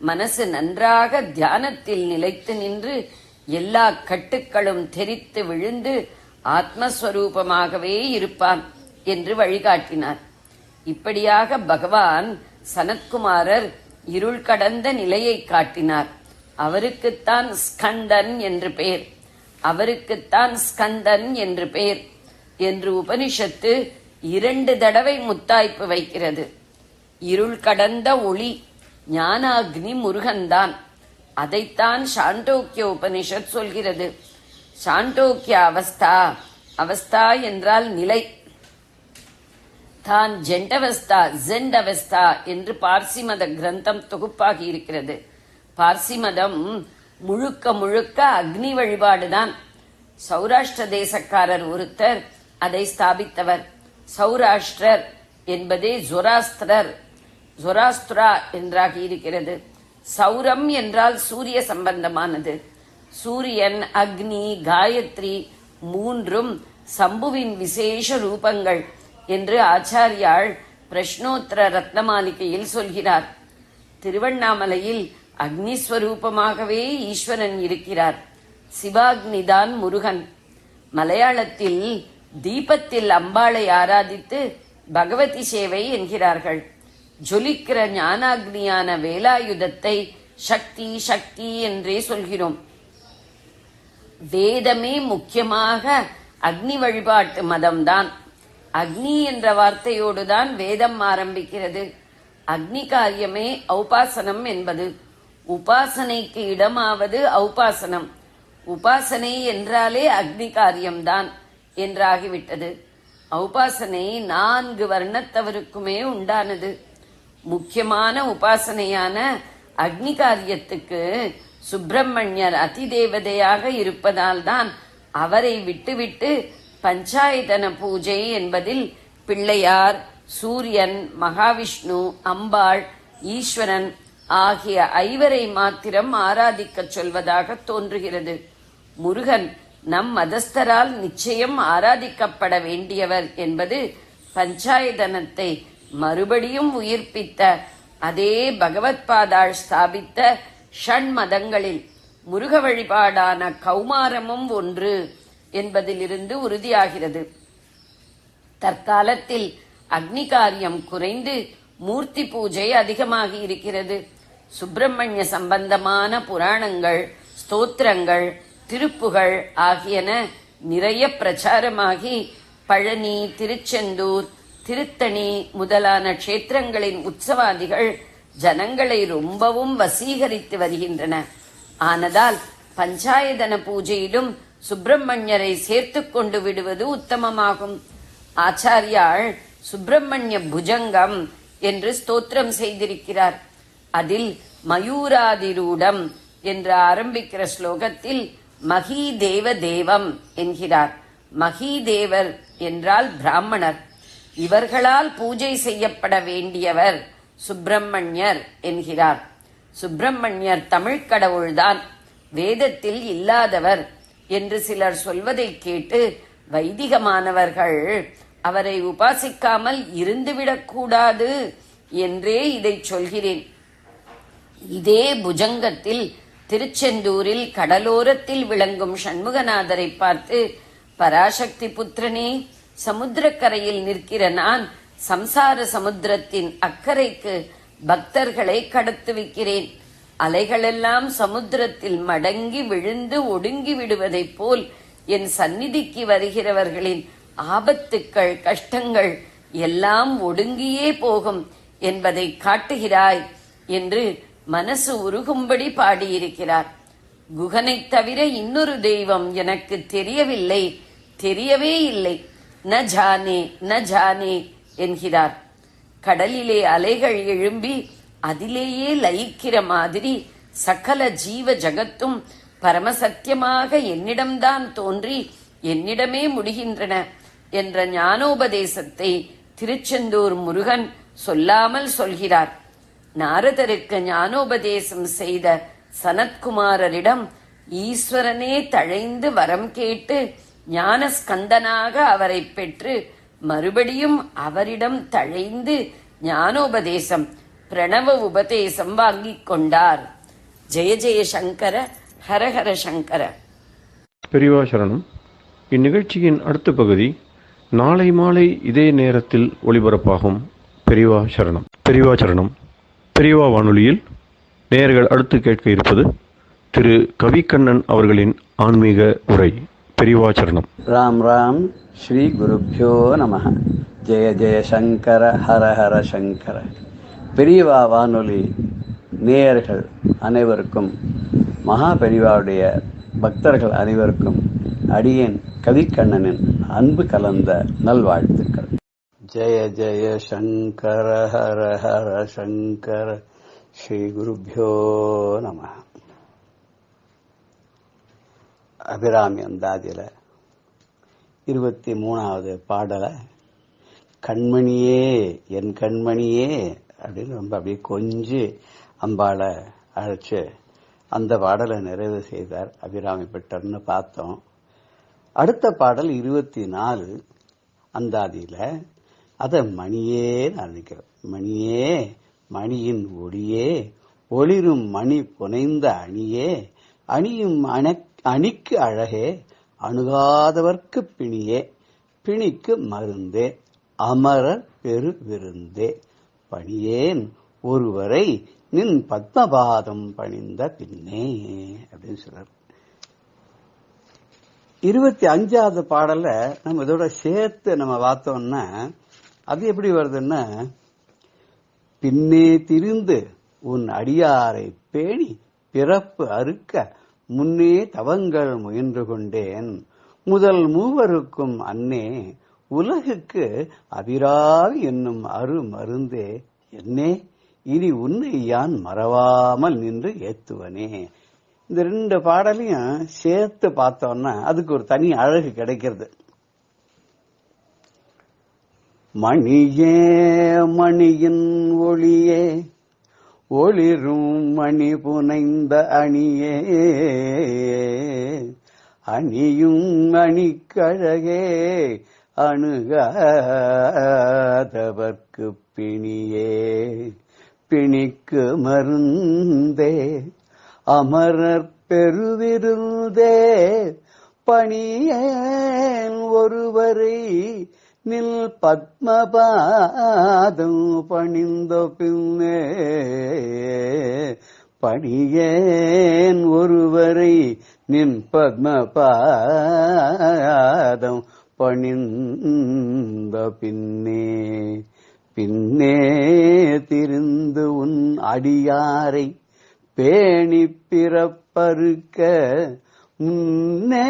C: மனசு நன்றாக தியானத்தில் நிலைத்து நின்று எல்லா கட்டுக்களும் தெரித்து விழுந்து ஆத்மஸ்வரூபமாகவே இருப்பான் என்று வழிகாட்டினார். இப்படியாக பகவான் சனத்குமாரர் இருள் கடந்த நிலையை காட்டினார். அவருக்குத்தான் ஸ்கந்தன் என்று பெயர், அவருக்குத்தான் ஸ்கந்தன் என்று பெயர் என்று உபனிஷத்து 2 தடவை முத்தாய்ப்பு வைக்கிறது. இருள் கடந்த ஒளி ஞானாக்னி முருகன்தான். அதைத்தான் சாண்டோக்கிய உபனிஷத் சொல்கிறது. சாண்டோக்கிய அவஸ்தா, அவஸ்தா என்றால் நிலை, தான் ஜெண்டவஸ்தா, ஜெண்டவஸ்தா என்று பார்சி மத கிரந்தம் தொகுப்பாகி இருக்கிறது. பார்சி மதம் முழுக்க முழுக்க அக்னி வழிபாடுதான். சௌராஷ்டிர தேசக்காரர் ஒருத்தர் அதை ஸ்தாபித்தவர். சௌராஷ்டிரர் என்பதே ஜொராஸ்திரர், ஜொராஸ்துரா என்றாகி இருக்கிறது. சௌரம் என்றால் சூரிய சம்பந்தமானது. சூரியன், அக்னி, காயத்ரி 3ம் சம்புவின் விசேஷ ரூபங்கள் என்று ஆச்சாரியாள் பிரஷ்னோத்தர ரத்னமாலிகையில் சொல்கிறார். திருவண்ணாமலையில் அக்னிஸ்வரூபமாகவே ஈஸ்வரன் இருக்கிறார். சிவாக்னிதான் முருகன். மலையாளத்தில் தீபத்தில் அம்பாளை ஆராதித்து பகவதி சேவை என்கிறார்கள். ஜொலிக்கிற ஞானாக்னியான வேலாயுதத்தை சக்தி சக்தி என்றே சொல்கிறோம். வேதமே முக்கியமாக அக்னி வழிபாட்டு மதம்தான். அக்னி என்ற வார்த்தையோடுதான் வேதம் ஆரம்பிக்கிறது. அக்னி காரியமே ஔபாசனம் என்பது. உபாசனைக்கு இடமாவது ஔபாசனம். உபாசனை என்றாலே அக்னி காரியம்தான் என்றாகிவிட்டது. ஔபாசனை 4 வர்ணத்தவருக்குமே உண்டானது. முக்கியமான உபாசனையான அக்னி காரியத்துக்கு சுப்பிரமணியர் அதிதேவதையாக இருப்பதால் தான் அவரை விட்டுவிட்டு பஞ்சாயதன பூஜை என்பதில் பிள்ளையார், சூரியன், மகாவிஷ்ணு, அம்பாள், ஈஸ்வரன் ஆகிய 5 மாத்திரம் ஆராதிக்கச் சொல்வதாக தோன்றுகிறது. முருகன் நம் மதஸ்தரால் நிச்சயம் ஆராதிக்கப்பட வேண்டியவர் என்பது பஞ்சாயதனத்தை மறுபடியும் உயிர்ப்பித்த அதே பகவத்பாதாள் ஸ்தாபித்த ஷண்மதங்களில் முருக வழிபாடான கௌமாரமும் ஒன்று என்பதிலிருந்து உறுதியாகிறது. தற்காலத்தில் அக்னி காரியம் குறைந்து மூர்த்தி பூஜை அதிகமாகி இருக்கிறது. சுப்பிரமணிய சம்பந்தமான புராணங்கள், ஸ்தோத்திரங்கள், திருப்புகள் ஆகியன நிறைய பிரச்சாரமாகி பழனி, திருச்செந்தூர், திருத்தணி முதலான க்ஷேத்திரங்களின் உற்சவாதிகள் ஜனங்களை ரொம்பவும் வசீகரித்து வருகின்றன. ஆனதால் பஞ்சாயதன பூஜையிலும் சுப்பிரமணியரை சேர்த்து கொண்டு விடுவது உத்தமமாகும். ஆச்சாரியாள் சுப்பிரமணிய புஜங்கம் என்று ஸ்தோத்திரம் செய்திருக்கிறார். அதில் மயூராதிரூடம் என்று ஆரம்பிக்கிற ஸ்லோகத்தில் மகீதேவ தேவம் என்கிறார். மகீதேவர் என்றால் பிராமணர். இவர்களால் பூஜை செய்யப்பட வேண்டியவர் சுப்பிரமணியர் என்கிறார். சுப்பிரமணியர் தமிழ்க் கடவுள்தான், வேதத்தில் இல்லாதவர் என்று சிலர் சொல்வதை கேட்டு வைதிகமானவர்கள் அவரை உபாசிக்காமல் இருந்துவிடக்கூடாது என்றே இதை சொல்கிறேன். இதே புஜங்கத்தில் திருச்செந்தூரில் கடலோரத்தில் விளங்கும் சண்முகநாதரை பார்த்து, பராசக்தி புத்திரனே, சமுத்திரக்கரையில் நிற்கிற நான் சம்சார சமுத்திரத்தின் அக்கறைக்கு பக்தர்களை கடத்து வைக்கிறேன். அலைகளெல்லாம் சமுத்திரத்தில் மடங்கி விழுந்து ஒடுங்கி விடுவதைப் போல் என் சந்நிதிக்கு வருகிறவர்களின் ஆபத்துக்கள், கஷ்டங்கள் எல்லாம் ஒடுங்கியே போகும் என்பதை காட்டுகிறாய் என்று மனசு உருகும்படி பாடியிருக்கிறார். குகனைத் தவிர இன்னொரு தெய்வம் எனக்கு தெரியவில்லை, தெரியவே இல்லை. ந ஜானே ந ஜானே என்கிறார். கடலிலே அலைகள் எழும்பி அதிலேயே லயிக்கிற மாதிரி சகல ஜீவ ஜகத்தும் பரமசத்தியமாக என்னிடம்தான் தோன்றி என்னிடமே முடிகின்றன என்ற ஞானோபதேசத்தை திருச்செந்தூர் முருகன் சொல்லாமல் சொல்கிறார். நாரதருக்கு ஞானோபதேசம் செய்த சனத்குமாரரிடம் ஈஸ்வரனே தழைந்து வரம் கேட்டு ஞானஸ்கந்தனாக அவரை பெற்று மறுபடியும் அவரிடம் தழைந்து ஞானோபதேசம், பிரணவ உபதேசம் வாங்கிக் கொண்டார். ஜெய ஜெய சங்கர, ஹரஹர சங்கர.
A: பெரியவா சரணம். இந்நிகழ்ச்சியின் அடுத்த பகுதி நாளை மாலை இதே நேரத்தில் ஒளிபரப்பாகும். பெரியவா சரணம். பெரியவா சரணம். பெரியவா வானொலியில் நேயர்கள் அடுத்து கேட்க இருப்பது திரு கவிக்கண்ணன் அவர்களின் ஆன்மீக உரை. பெரியவா சரணம்.
D: ராம் ராம். ஸ்ரீ குருப்யோ நம. ஜெய ஜெய சங்கர, ஹர ஹர சங்கர. பெரியவா வானொலி நேயர்கள் அனைவருக்கும், மகா பெரியவாவுடைய பக்தர்கள் அனைவருக்கும் அடியேன் கவிக்கண்ணனின் அன்பு கலந்த நல்வாழ்த்துக்கள். ஜெய ஜெய சங்கர, ஹர ஹர சங்கர. ஸ்ரீ குருப்யோ நம. அபிராமி அந்தாதியில 23வது பாடல கண்மணியே என் கண்மணியே அப்படின்னு ரொம்ப அப்படியே கொஞ்சி அம்பாளை அழைச்சு அந்த பாடலை நிறைவு செய்தார் அபிராமி பட்டர்னு பார்த்தோம். அடுத்த பாடல் 24 அந்தாதியில அத மணியே ஆரம்பிக்கிறோம். மணியே மணியின் ஒளியே, ஒளிரும் மணி புனைந்த அணியே, அணியும் அணிக்கு அழகே, அணுகாதவர்க்கு பிணியே, பிணிக்கு மருந்தே, அமரர் பெரு விருந்தே, பணியேன் ஒருவரை நின் பத்மபாதம் பணிந்த பின்னே அப்படின்னு சொல்றார். 25வது பாடல நம்ம இதோட சேர்த்து நம்ம பார்த்தோம்னா அது எப்படி வருதுன்னா, பின்னே திரிந்து உன் அடியாரை பேணி பிறப்பு அறுக்க முன்னே தவங்கள் முயன்று கொண்டேன், முதல் மூவருக்கும் அன்னே உலகுக்கு அபிராமி என்னும் அரு மருந்தே, என்னே இனி உன்னை யான் மறவாமல் நின்று ஏத்துவனே. இந்த 2 பாடலையும் சேர்த்து பார்த்தோம்னா அதுக்கு ஒரு தனி அழகு கிடைக்கிறது. மணியே மணியின் ஒளியே, ஒளிரும் மணி புனைந்த அணியே, அணியும் அணிக்கழகே, அணுகாதவர்க்கு பிணியே பிணிக்கு மருந்தே அமரர் பெருவிருந்தே பணியேன் ஒருவரை நில் பத்மபாதம் பணிந்த பின்னே பணியேன் ஒருவரை நின் பத்மபாதம் பணிந்த பின்னே பின்னே திரிந்து உன் அடியாரை பேணி பிறப்பறுக்க முன்னே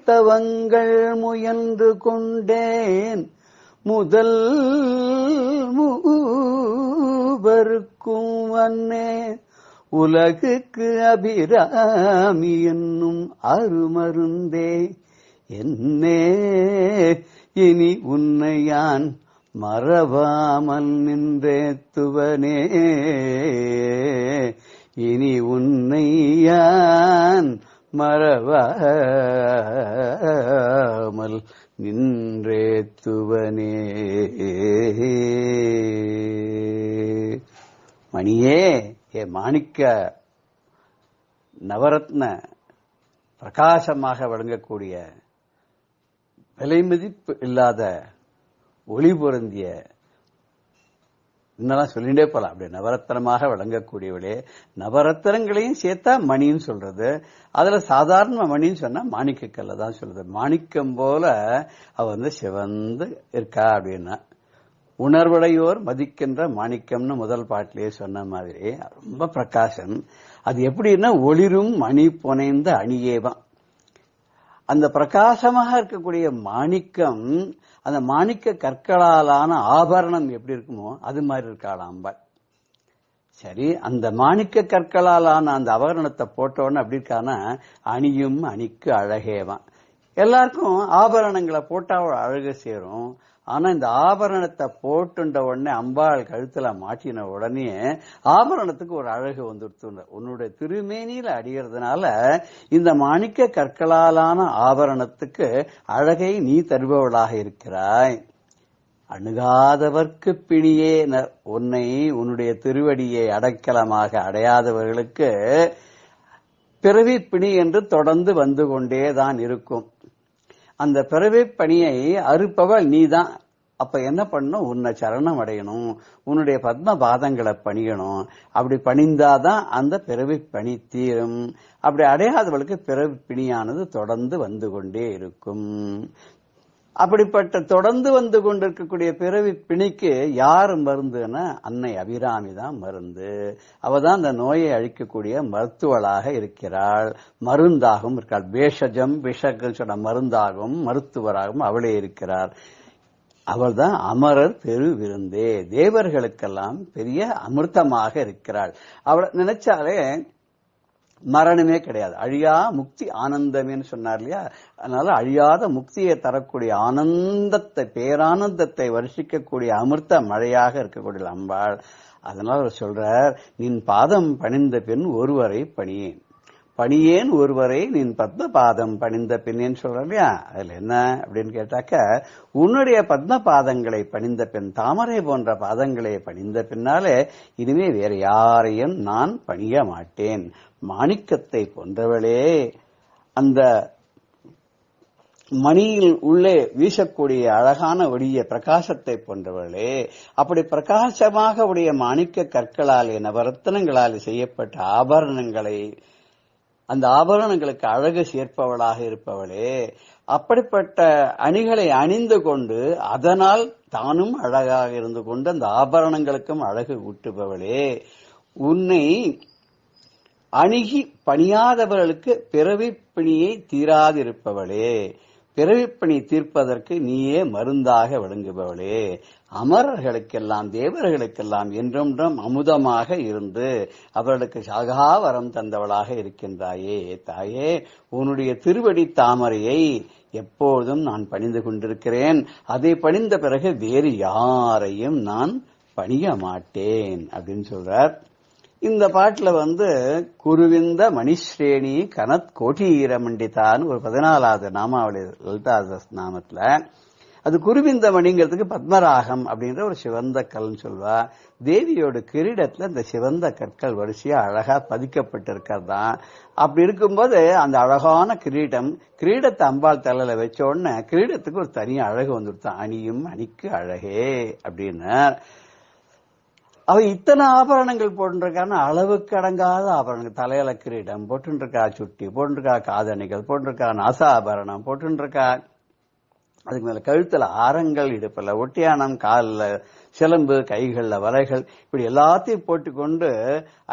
D: தவங்கள் முயன்று கொண்டேன் முதல் மூவருக்கும் அன்னே உலகுக்கு அபிராமி என்னும் அருமருந்தே என்னே இனி உன்னையான் மறவாமல் நின்றேத்துவனே இனி உன்னையான் மறவாமல் நின்றேத்துவனே. மணியே, ஏ மாணிக்க நவரத்ன பிரகாசமாக விளங்கக்கூடிய விலை மதிப்பு இல்லாத ஒளி பொருந்திய இன்னெல்லாம் சொல்லிட்டே போலாம். அப்படி நவரத்தனமாக விளங்கக்கூடியவளே, நவரத்தனங்களையும் சேர்த்தா மணின்னு சொல்றது. அதுல சாதாரண மணின்னு சொன்னா மாணிக்கக்கல்ல தான் சொல்றது. மாணிக்கம் போல அவ சிவந்து இருக்கா அப்படின்னா, உணர்வுடையோர் மதிக்கின்ற மாணிக்கம்னு முதல் பாட்டிலேயே சொன்ன மாதிரி ரொம்ப பிரகாசம். அது எப்படின்னா ஒளிரும் மணி புனைந்த அணியேவான். அந்த பிரகாசமாக இருக்கக்கூடிய மாணிக்கம், அந்த மாணிக்க கற்களாலான ஆபரணம் எப்படி இருக்குமோ அது மாதிரி இருக்காள் அம்பாள். சரி, அந்த மாணிக்க கற்களாலான அந்த ஆபரணத்தை போட்டோன்னு அப்படி இருக்கானா, அணியும் அணிக்கு அழகேவான். எல்லாருக்கும் ஆபரணங்களை போட்டா அழகு சேரும். ஆனா இந்த ஆபரணத்தை போட்டுண்ட உடனே அம்பாள் கழுத்துல மாட்டின உடனே ஆபரணத்துக்கு ஒரு அழகு வந்துடுத்து. உன்னுடைய திருமேனியில அடிகிறதுனால இந்த மாணிக்க கற்களாலான ஆபரணத்துக்கு அழகை நீ தருபவளாக இருக்கிறாய். அணுகாதவர்க்கு பிணியே, உன்னை உன்னுடைய திருவடியை அடைக்கலமாக அடையாதவர்களுக்கு பிறவி பிணி என்று தொடர்ந்து வந்து கொண்டேதான் இருக்கும். அந்த பிறவி பணியை அறுப்பவள் நீதான். அப்ப என்ன பண்ணணும்? உன்னை சரணம் அடையணும், உன்னுடைய பத்ம பாதங்களை பணியணும். அப்படி பணிந்தாதான் அந்த பிறவி பணி தீரும். அப்படி அடையாதவளுக்கு பிறவி பிணியானது தொடர்ந்து வந்து கொண்டே இருக்கும். அப்படிப்பட்ட தொடர்ந்து வந்து கொண்டிருக்கக்கூடிய பிறவி பிணிக்கு யார் மருந்துன்னா அன்னை அபிராமி தான் மருந்து. அவதான் அந்த நோயை அழிக்கக்கூடிய மருத்துவளாக இருக்கிறாள், மருந்தாகவும் இருக்கிறாள். பேஷஜம் விஷகள் சொன்ன மருந்தாகவும் மருத்துவராகவும் அவளே இருக்கிறார். அவள் தான் அமரர் பெரு விருந்தே, தேவர்களுக்கெல்லாம் பெரிய அமிர்தமாக இருக்கிறாள். அவளை நினைச்சாலே மரணமே கிடையாது. அழியா முக்தி ஆனந்தமேன்னு சொன்னார் இல்லையா? அதனால அழியாத முக்தியை தரக்கூடிய ஆனந்தத்தை, பேரானந்தத்தை வருஷிக்கக்கூடிய அமிர்த மழையாக இருக்கக்கூடிய அம்பாள். அதனால அவர் சொல்றார், நின் பாதம் பணிந்த பின் ஒருவரை பணியேன், பணியேன் ஒருவரை நின் பத்ம பாதம் பணிந்த பின்னேன்னு சொல்ற இல்லையா? அதுல என்ன அப்படின்னு கேட்டாக்க, உன்னுடைய பத்ம பாதங்களை பணிந்த பின், தாமரை போன்ற பாதங்களை பணிந்த பின்னாலே இனிமே வேற யாரையும் நான் பணிய மாட்டேன். மாணிக்கத்தை போன்றவளே, அந்த மணியில் உள்ளே வீசக்கூடிய அழகான ஒளிய பிரகாசத்தை போன்றவர்களே, அப்படி பிரகாசமாக உடைய மாணிக்க கற்களாலே நவரத்தனங்களாலே செய்யப்பட்ட ஆபரணங்களை, அந்த ஆபரணங்களுக்கு அழகு சேர்ப்பவளாக இருப்பவளே, அப்படிப்பட்ட அணிகளை அணிந்து கொண்டு அதனால் தானும் அழகாக இருந்து கொண்டு அந்த ஆபரணங்களுக்கும் அழகு ஊட்டுபவளே, உன்னை அணுகி பணியாதவர்களுக்கு பிறவி பிணியை தீராதிருப்பவளே, பிறவிப்பணி தீர்ப்பதற்கு நீயே மருந்தாக விளங்குபவளே, அமரர்களுக்கெல்லாம் தேவர்களுக்கெல்லாம் என்றொன்றும் அமுதமாக இருந்து அவர்களுக்கு சாகாவரம் தந்தவளாக இருக்கின்றாயே. தாயே, உன்னுடைய திருவடி தாமரையை எப்போதும் நான் பணிந்து கொண்டிருக்கிறேன். அதை பணிந்த பிறகு வேறு யாரையும் நான் பணிய மாட்டேன் அப்படின்னு சொல்றார். இந்த பாட்டுல குருவிந்த மணிஸ்ரேணி கனத் கோட்டீர மண்டிதான் ஒரு 14வது நாமாவளி லலிதா நாமத்துல அது குருவிந்த மணிங்கிறதுக்கு பத்மராகம் அப்படின்ற ஒரு சிவந்த கல்னு சொல்வா. தேவியோட கிரீடத்துல இந்த சிவந்த கற்கள் வரிசையா அழகா பதிக்கப்பட்டிருக்கிறதான். அப்படி இருக்கும்போது அந்த அழகான கிரீடத்தை அம்பாள் தலையில வச்ச உடனே கிரீடத்துக்கு ஒரு தனி அழகு வந்துடுத்தான். அணியும் அணிக்கு அழகே அப்படின்னு. அவ இத்தனை ஆபரணங்கள் போட்டுருக்கான்னு அளவுக்கு அடங்காத ஆபரணங்கள். தலையில கிரீடம் போட்டுருக்கா, சுட்டி போட்டுருக்கா, காதணிகள் போட்டுருக்கா, நாசாபரணம் போட்டுருக்கா, அதுக்கு மேல கழுத்துல ஆரங்கள், இடுப்புல ஒட்டியானம், காலில் சிலம்பு, கைகள்ல வலைகள், இப்படி எல்லாத்தையும் போட்டுக்கொண்டு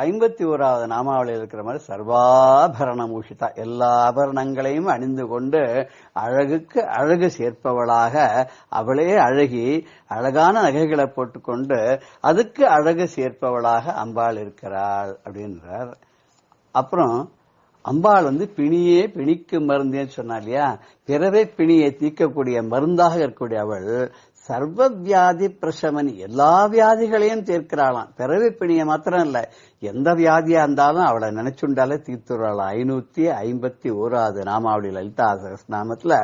D: 51வது நாமாவளியில் இருக்கிற மாதிரி சர்வாபரண பூஷிதா, எல்லா ஆபரணங்களையும் அணிந்து கொண்டு அழகுக்கு அழகு சேர்ப்பவளாக அவளே அழகி அழகான நகைகளை போட்டுக்கொண்டு அதுக்கு அழகு சேர்ப்பவளாக அம்பாள் இருக்கிறாள் அப்படின்றார். அப்புறம் அம்பாள் பிணியே பிணிக்கு மருந்தேன்னு சொன்னா இல்லையா, பிறவை பிணியை தீர்க்கக்கூடிய மருந்தாக இருக்கக்கூடிய அவள் சர்வ வியாதி பிரசமனி, எல்லா வியாதிகளையும் தீர்க்கிறாளாம். பிறவை பிணியை மாத்திரம் இல்ல, எந்த வியாதியா இருந்தாலும் அவளை நினைச்சுண்டாலே தீர்த்துறாளாம். 551வது நாமாவளி லலிதா சகஸ்ரநாமத்துல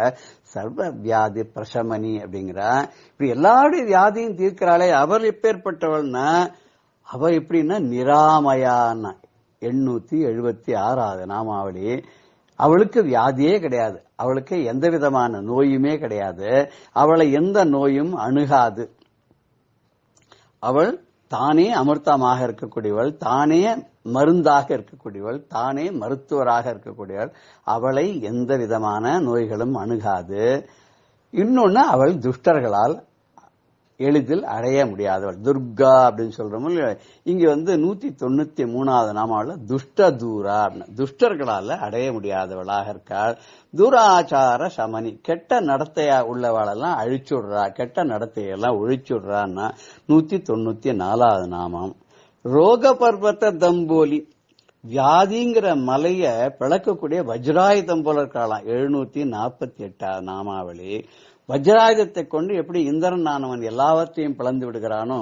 D: சர்வ வியாதி பிரசமனி அப்படிங்கிறா. இப்படி எல்லாருடைய வியாதியும் தீர்க்கிறாளே, அவள் எப்பேற்பட்டவள்னா அவ எப்படின்னா நிராமயான்னா 876வது நாமாவளி. அவளுக்கு வியாதியே கிடையாது, அவளுக்கு எந்த விதமான நோயுமே கிடையாது, அவளை எந்த நோயும் அணுகாது. அவள் தானே அமிர்தமாக இருக்கக்கூடியவள், தானே மருந்தாக இருக்கக்கூடியவள், தானே மருத்துவராக இருக்கக்கூடியவள். அவளை எந்த விதமான நோய்களும் அணுகாது. இன்னொன்னு, அவள் துஷ்டர்களால் எளிதில் அடைய முடியாதவள். துர்கா அப்படின்னு சொல்றோம். இங்க 193வது நாமாவில் துஷ்ட தூரா, துஷ்டர்களால அடைய முடியாதவளாக இருக்காள். துராச்சார சமனி, கெட்ட நடத்தையா உள்ளவாளெல்லாம் அழிச்சுடுறா, கெட்ட நடத்தையெல்லாம் ஒழிச்சுடுறான்னா 194வது நாமம். ரோக பர்வத்த தம்போலி, வியாதிங்கிற மலைய பிளக்கக்கூடிய வஜ்ராயுதம் போல இருக்கலாம். 748வது நாமாவளி. வஜ்ராயுதத்தை கொண்டு எப்படி இந்திரன் ஆனவன் எல்லாவற்றையும் பிளந்து விடுகிறானோ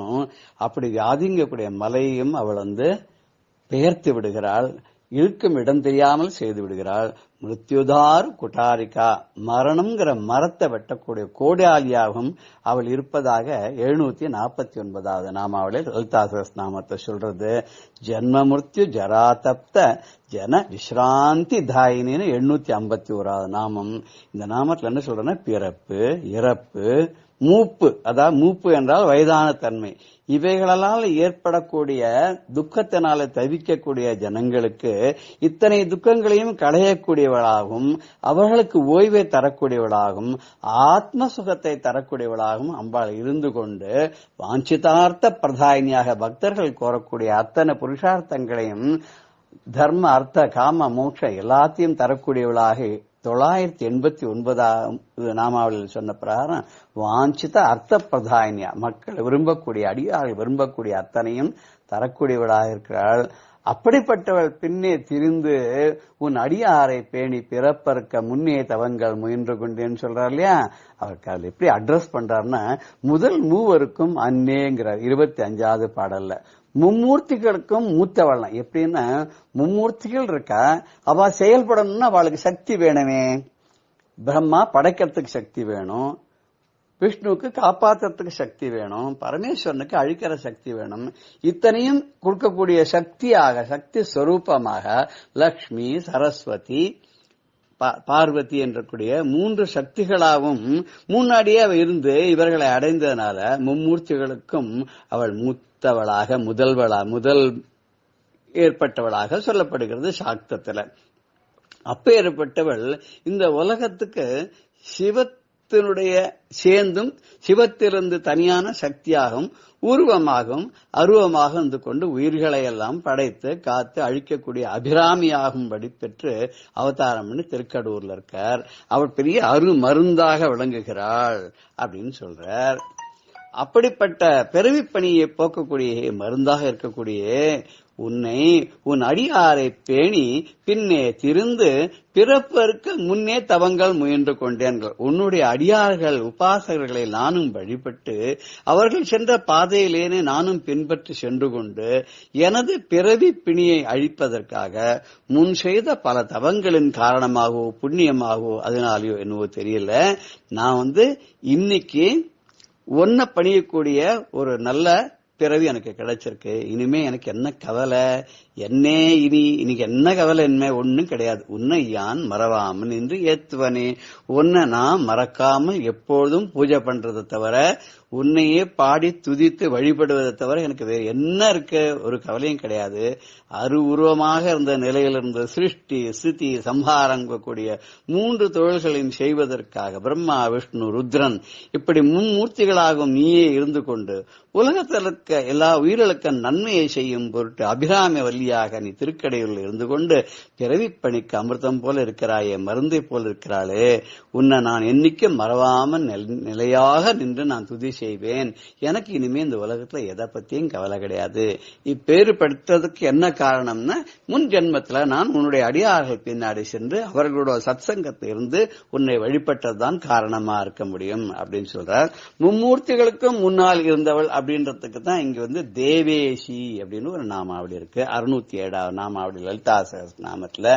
D: அப்படி வியாதிங்கக்கூடிய மலையையும் அவள் பெயர்த்து விடுகிறாள், இழுக்கும் இடம் தெரியாமல் செய்து விடுகிறாள். மிருத்யுதார் குட்டாரிகா, மரணம்ங்கிற மரத்தை வெட்டக்கூடிய கோடாலியாகவும் அவள் இருப்பதாக 749வது நாமாவளி லலிதா சகஸ்ரநாமத்தை சொல்றது. ஜென்ம மிருத்யு ஜராதப்த ஜன விஸ்ராந்தி தாயினின்னு 851வது நாமம். இந்த நாமத்துல என்ன சொல்றேன்னா, பிறப்பு, இறப்பு, மூப்பு, அதாவது மூப்பு என்றால் வயதான தன்மை, இவைகளால் ஏற்படக்கூடிய துக்கத்தினால தவிக்கக்கூடிய ஜனங்களுக்கு இத்தனை துக்கங்களையும் களையக்கூடியவளாகவும் அவர்களுக்கு ஓய்வை தரக்கூடியவளாகவும் ஆத்ம சுகத்தை தரக்கூடியவளாகவும் அம்பாள் இருந்து கொண்டு வாஞ்சிதார்த்த பிரதாயினியாக பக்தர்கள் கோரக்கூடிய அத்தனை புருஷார்த்தங்களையும் தர்ம அர்த்த காம மோட்ச எல்லாத்தையும் தரக்கூடியவளாக 989வது நாமாவளியில் சொன்ன பிரகாரம் வாஞ்சித அர்த்த பிரதாயினியா, மக்கள் விரும்பக்கூடிய அடியார்கள் விரும்பக்கூடிய அத்தனையும் தரக்கூடியவளாக இருக்கிறாள். அப்படிப்பட்டவள் பின்னே திரிந்து உன் அடியாரை பேணி பிறப்பறுக்க முன்னே தவங்கள் முயன்று கொண்டேன்னு சொல்றார் இல்லையா. அவருக்கு அதில் எப்படி அட்ரஸ் பண்றாருன்னா, முதல் மூவருக்கும் அன்னேங்கிறார் 25வது பாடல்ல. மும்மூர்த்திகளுக்கும் மூத்தவள். எப்படின்னா, மும்மூர்த்திகள் இருக்கா, அவ செயல்படணும்னா அவளுக்கு சக்தி வேணுமே. பிரம்மா படைக்கிறதுக்கு சக்தி வேணும், விஷ்ணுவுக்கு காப்பாற்றுறதுக்கு சக்தி வேணும், பரமேஸ்வரனுக்கு அழிக்கிற சக்தி வேணும். இத்தனையும் கொடுக்கக்கூடிய சக்தியாக, சக்தி ஸ்வரூபமாக லக்ஷ்மி, சரஸ்வதி, பார்வதி என்றக்கூடிய 3 சக்திகளாகவும் முன்னாடியே அவ இருந்து இவர்களை அடைந்ததனால மும்மூர்த்திகளுக்கும் அவள் மூத்தவளாக, முதல் ஏற்பட்டவளாக சொல்லப்படுகிறது சாக்தத்துல. அப்பேற்பட்டவள் இந்த உலகத்துக்கு சிவத்தினுடைய சேர்ந்தும் சிவத்திலிருந்து தனியான சக்தியாகவும் உருவமாகவும் அருவமாக இருந்து கொண்டு உயிர்களை எல்லாம் படைத்து காத்து அழிக்கக்கூடிய அபிராமியாகும்படி பெற்று அவதாரம் பண்ணி திருக்கடூர்ல இருக்கார். அவர் பெரிய மருந்தாக விளங்குகிறாள் அப்படின்னு சொல்றார். அப்படிப்பட்ட பிறவிப்பணியை போக்கக்கூடிய மருந்தாக இருக்கக்கூடிய உன்னை உன் அடியாரை பேணி பின்னே திருந்து பிறப்பதற்கு முன்னே தவங்கள் முயன்று கொண்டேன்கள். உன்னுடைய அடியார்கள் உபாசகர்களை நானும் வழிபட்டு அவர்கள் சென்ற பாதையிலேனே நானும் பின்பற்றி சென்று கொண்டு எனது பிறவி பிணியை அழிப்பதற்காக முன் செய்த பல தவங்களின் காரணமாகவோ புண்ணியமாகவோ அதனாலேயோ என்னவோ தெரியல, நான் இன்னைக்கு ஒன்ன பணியக்கூடிய ஒரு நல்ல பிறவி எனக்கு கிடைச்சிருக்கு. இனிமே எனக்கு என்ன கவலை, இன்னைக்கு என்ன கவலை, என்ன ஒண்ணும் கிடையாது. உன்னை யான் மறவாமல் நின்று ஏத்துவனே. உன்னை நான் மறக்காமல் எப்பொழுதும் பூஜை பண்றதை தவிர, உன்னையே பாடி துதித்து வழிபடுவதை தவிர எனக்கு வேறு என்ன இருக்க ஒரு கவலையும் கிடையாது. அருவுருவமாக இருந்த நிலையிலிருந்து சிருஷ்டி ஸ்திதி சம்ஹாரம் கூடிய 3 தொழில்களையும் செய்வதற்காக பிரம்மா விஷ்ணு ருத்ரன் இப்படி மும்மூர்த்திகளாகவும் நீயே இருந்து கொண்டு உலகத்தில் இருக்க எல்லா உயிர்களுக்கும் நன்மையை செய்யும் பொருட்டு அபிராமி வல்லியாக நீ திருக்கடையில் இருந்து கொண்டு பிறவிப் பணிக்கு அமிர்தம் போல இருக்கிறாயே, மருந்தை போல இருக்கிறாளே, உன்னை நான் என்னைக்கும் மறவாமல் நிலையாக நின்று நான் துதி செய்வேன். எனக்கு இனிமே இந்த உலகத்துல எதை பத்தியும் கவலை கிடையாது. இப்பேறு படுத்ததுக்கு என்ன காரணம்னா, முன் ஜென்மத்துல நான் உன்னுடைய அடியார்கள் பின்னாடி சென்று அவர்களோட சத்சங்கத்தை இருந்து உன்னை வழிபட்டதுதான் காரணமா இருக்க முடியும் அப்படின்னு சொல்றார். மும்மூர்த்திகளுக்கும் முன்னால் இருந்தவள் அப்படின்றதுக்கு தான் இங்க தேவேஷி அப்படின்னு ஒரு நாமாவளி இருக்கு. 607வது நாமாவளி லலிதா சகஸ்ரநாமத்துல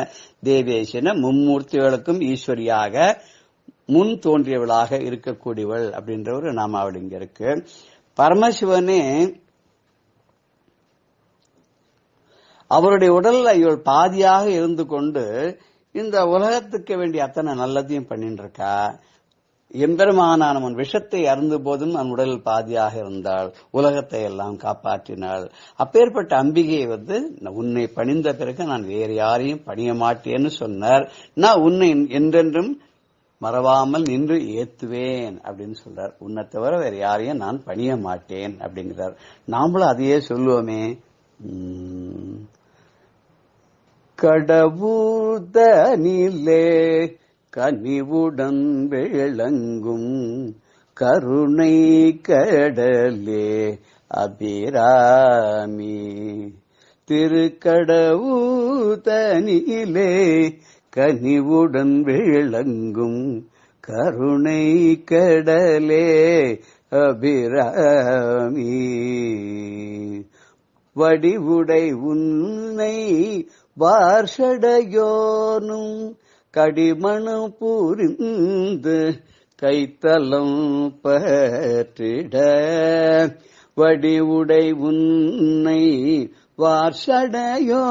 D: தேவேஷின மும்மூர்த்திகளுக்கும் ஈஸ்வரியாக முன் தோன்றியவளாக இருக்கக்கூடியவள் அப்படின்ற ஒரு நாமாவளி இங்க இருக்கு. பரமசிவனே அவருடைய உடல்ல இவள் பாதியாக இருந்து கொண்டு இந்த உலகத்துக்கு வேண்டிய அத்தனை நல்லதையும் பண்ணிட்டு இருக்கா. எம்பெருமானானவன் விஷத்தை அருந்த போதும் அவன் உடலில் பாதியாக இருந்தாள், உலகத்தை எல்லாம் காப்பாற்றினாள். அப்பேற்பட்ட அம்பிகையை உன்னை பணிந்த பிறகு நான் வேறு யாரையும் பணிய மாட்டேன்னு சொன்னார். நான் உன்னை என்றென்றும் மறவாமல் நின்று ஏத்துவேன் அப்படின்னு சொல்றார். உன்னை தவிர வேற யாரையும் நான் பணிய மாட்டேன் அப்படிங்கிறார். நாமளும் அதையே சொல்லுவோமே. கடவுதனிலே கனிவுடன் விளங்கும் கருணை கடலே அபிராமி, திருக்கடவுதனிலே கனிவுடன் விளங்கும் கருணை கடலே அபிராமி, வடிவுடை உன்னை வார்ஷடையோனும் கடிமணு புரிந்து கைத்தலம் பற்றிட, வடிவுடை உன்னை வார்ஷடையோனும்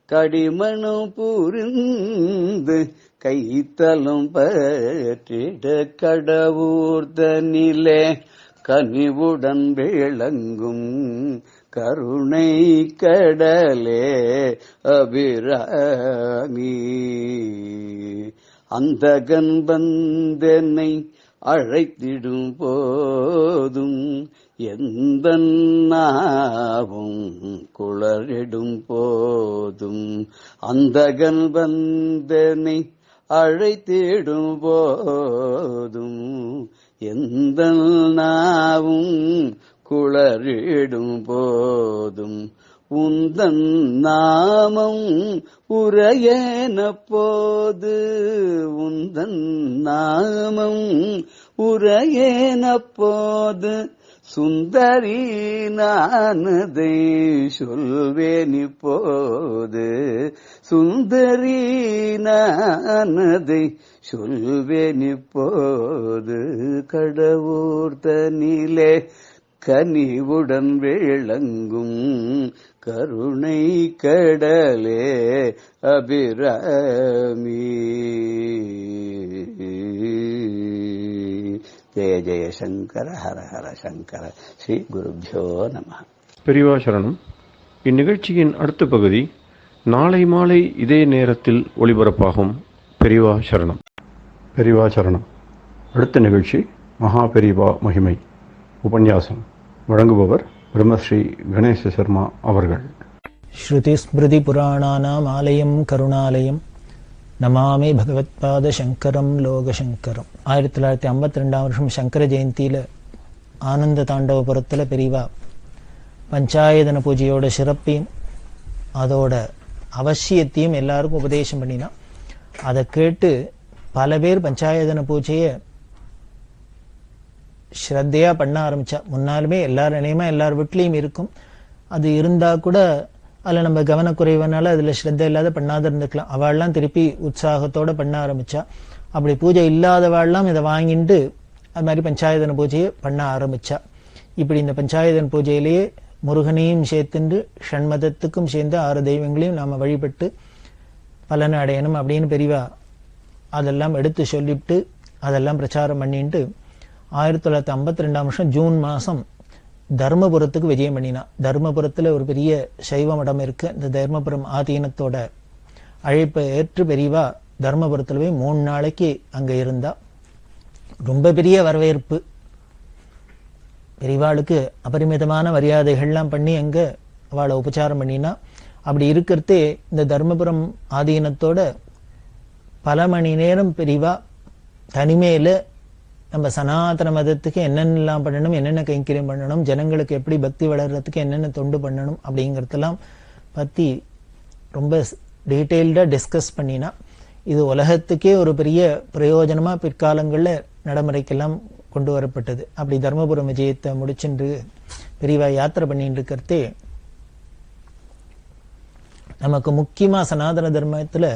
D: கடிமணு புரிந்து கைத்தலம் பற்றிட, கடவுர்தனிலே கனிவுடன் விளங்கும் கருணை கடலே அபிராமி, அந்தகன் வந்தனை அழைத்திடும் போதும் எந்த நாவும் குளறிடும் போதும், அந்தகன் வந்தனை அழைத்திடும் போதும் எந்த நாவும் குளறிடும் போதும், உந்தன் நாமம் உரையன போது, உந்தன் நாமம் உரையன போது, சுந்தரி நானதை சொல்வேன் இப்போது, சுந்தரி நானதை சொல்வேன் இப்போது, கடவுர்தனிலே கனிவுடன் விளங்கும் கருணை கடலே அபிராமி. ஜெய ஜெய சங்கர ஹர ஹர சங்கர. ஸ்ரீ குருப்யோ நம.
A: பெரியவா சரணம். இந்நிகழ்ச்சியின் அடுத்த பகுதி நாளை மாலை இதே நேரத்தில் ஒளிபரப்பாகும். பெரியவா சரணம். பெரியவா சரணம். அடுத்த நிகழ்ச்சி மகா பெரியவா மகிமை உபன்யாசம். வழங்குபவர் பிரம்மஸ்ரீ கணேச சர்மா அவர்கள்.
E: ஸ்ருதி ஸ்மிருதி புராணானாம் ஆலயம் கருணாலயம் நமாமி பகவத்பாத சங்கரம் லோகசங்கரம். 1952 வருஷம் சங்கர ஜெயந்தியில் ஆனந்த தாண்டவபுரத்தில் பெரியவா பஞ்சாயதன பூஜையோட சிறப்பையும் அதோட அவசியத்தையும் எல்லாருக்கும் உபதேசம் பண்ணினா. அதை கேட்டு பல பேர் பஞ்சாயதன பூஜையை ஸ்ரத்தையா பண்ண ஆரம்பிச்சா. முன்னாலுமே எல்லாரும் நினைமா எல்லார் வீட்லையும் இருக்கும். அது இருந்தா கூட அதில் நம்ம கவனக்குறைவனால அதில் ஸ்ரத்த இல்லாத பண்ணாத இருந்துக்கலாம். அவள்லாம் திருப்பி உற்சாகத்தோட பண்ண ஆரம்பிச்சா. அப்படி பூஜை இல்லாதவாள்லாம் இதை வாங்கிட்டு அது மாதிரி பஞ்சாயதன பூஜையை பண்ண ஆரம்பிச்சா. இப்படி இந்த பஞ்சாயதன பூஜையிலேயே முருகனையும் சேர்த்துண்டு ஷண்மதத்துக்கும் சேர்ந்து 6 தெய்வங்களையும் நாம வழிபட்டு பலனை அடையணும் அப்படின்னு பெரியவா அதெல்லாம் எடுத்து சொல்லிவிட்டு அதெல்லாம் பிரச்சாரம் பண்ணிட்டு 1952 வருஷம் ஜூன் மாசம் தர்மபுரத்துக்கு விஜயம் பண்ணினா. தர்மபுரத்துல ஒரு பெரிய சைவ மடம் இருக்கு. இந்த தர்மபுரம் ஆதீனத்தோட அழைப்பை ஏற்று பெரியவா தர்மபுரத்துல போய் 3 நாளைக்கு அங்க இருந்தா. ரொம்ப பெரிய வரவேற்பு. பெரியவாளுக்கு அபரிமிதமான மரியாதைகள்லாம் பண்ணி அங்க அவளை உபச்சாரம் பண்ணினா. அப்படி இருக்கிறதே இந்த தர்மபுரம் ஆதீனத்தோட பல மணி நேரம் பெரியவா தனிமையில நம்ம சனாதன மதத்துக்கு என்னென்னலாம் பண்ணணும், என்னென்ன கைங்கரியம் பண்ணணும், ஜனங்களுக்கு எப்படி பக்தி வளர்றதுக்கு என்னென்ன தொண்டு பண்ணணும் அப்படிங்கிறதெல்லாம் பத்தி ரொம்ப டீட்டெயில்டா டிஸ்கஸ் பண்ணினா. இது உலகத்துக்கே ஒரு பெரிய பிரயோஜனமா பிற்காலங்கள்ல நடைமுறைக்கெல்லாம் கொண்டு வரப்பட்டது. அப்படி தர்மபுரம் விஜயத்தை முடிச்சுட்டு பெரியவா யாத்திரை பண்ணிட்டு இருக்கிறதே நமக்கு முக்கியமா சனாதன தர்மத்துல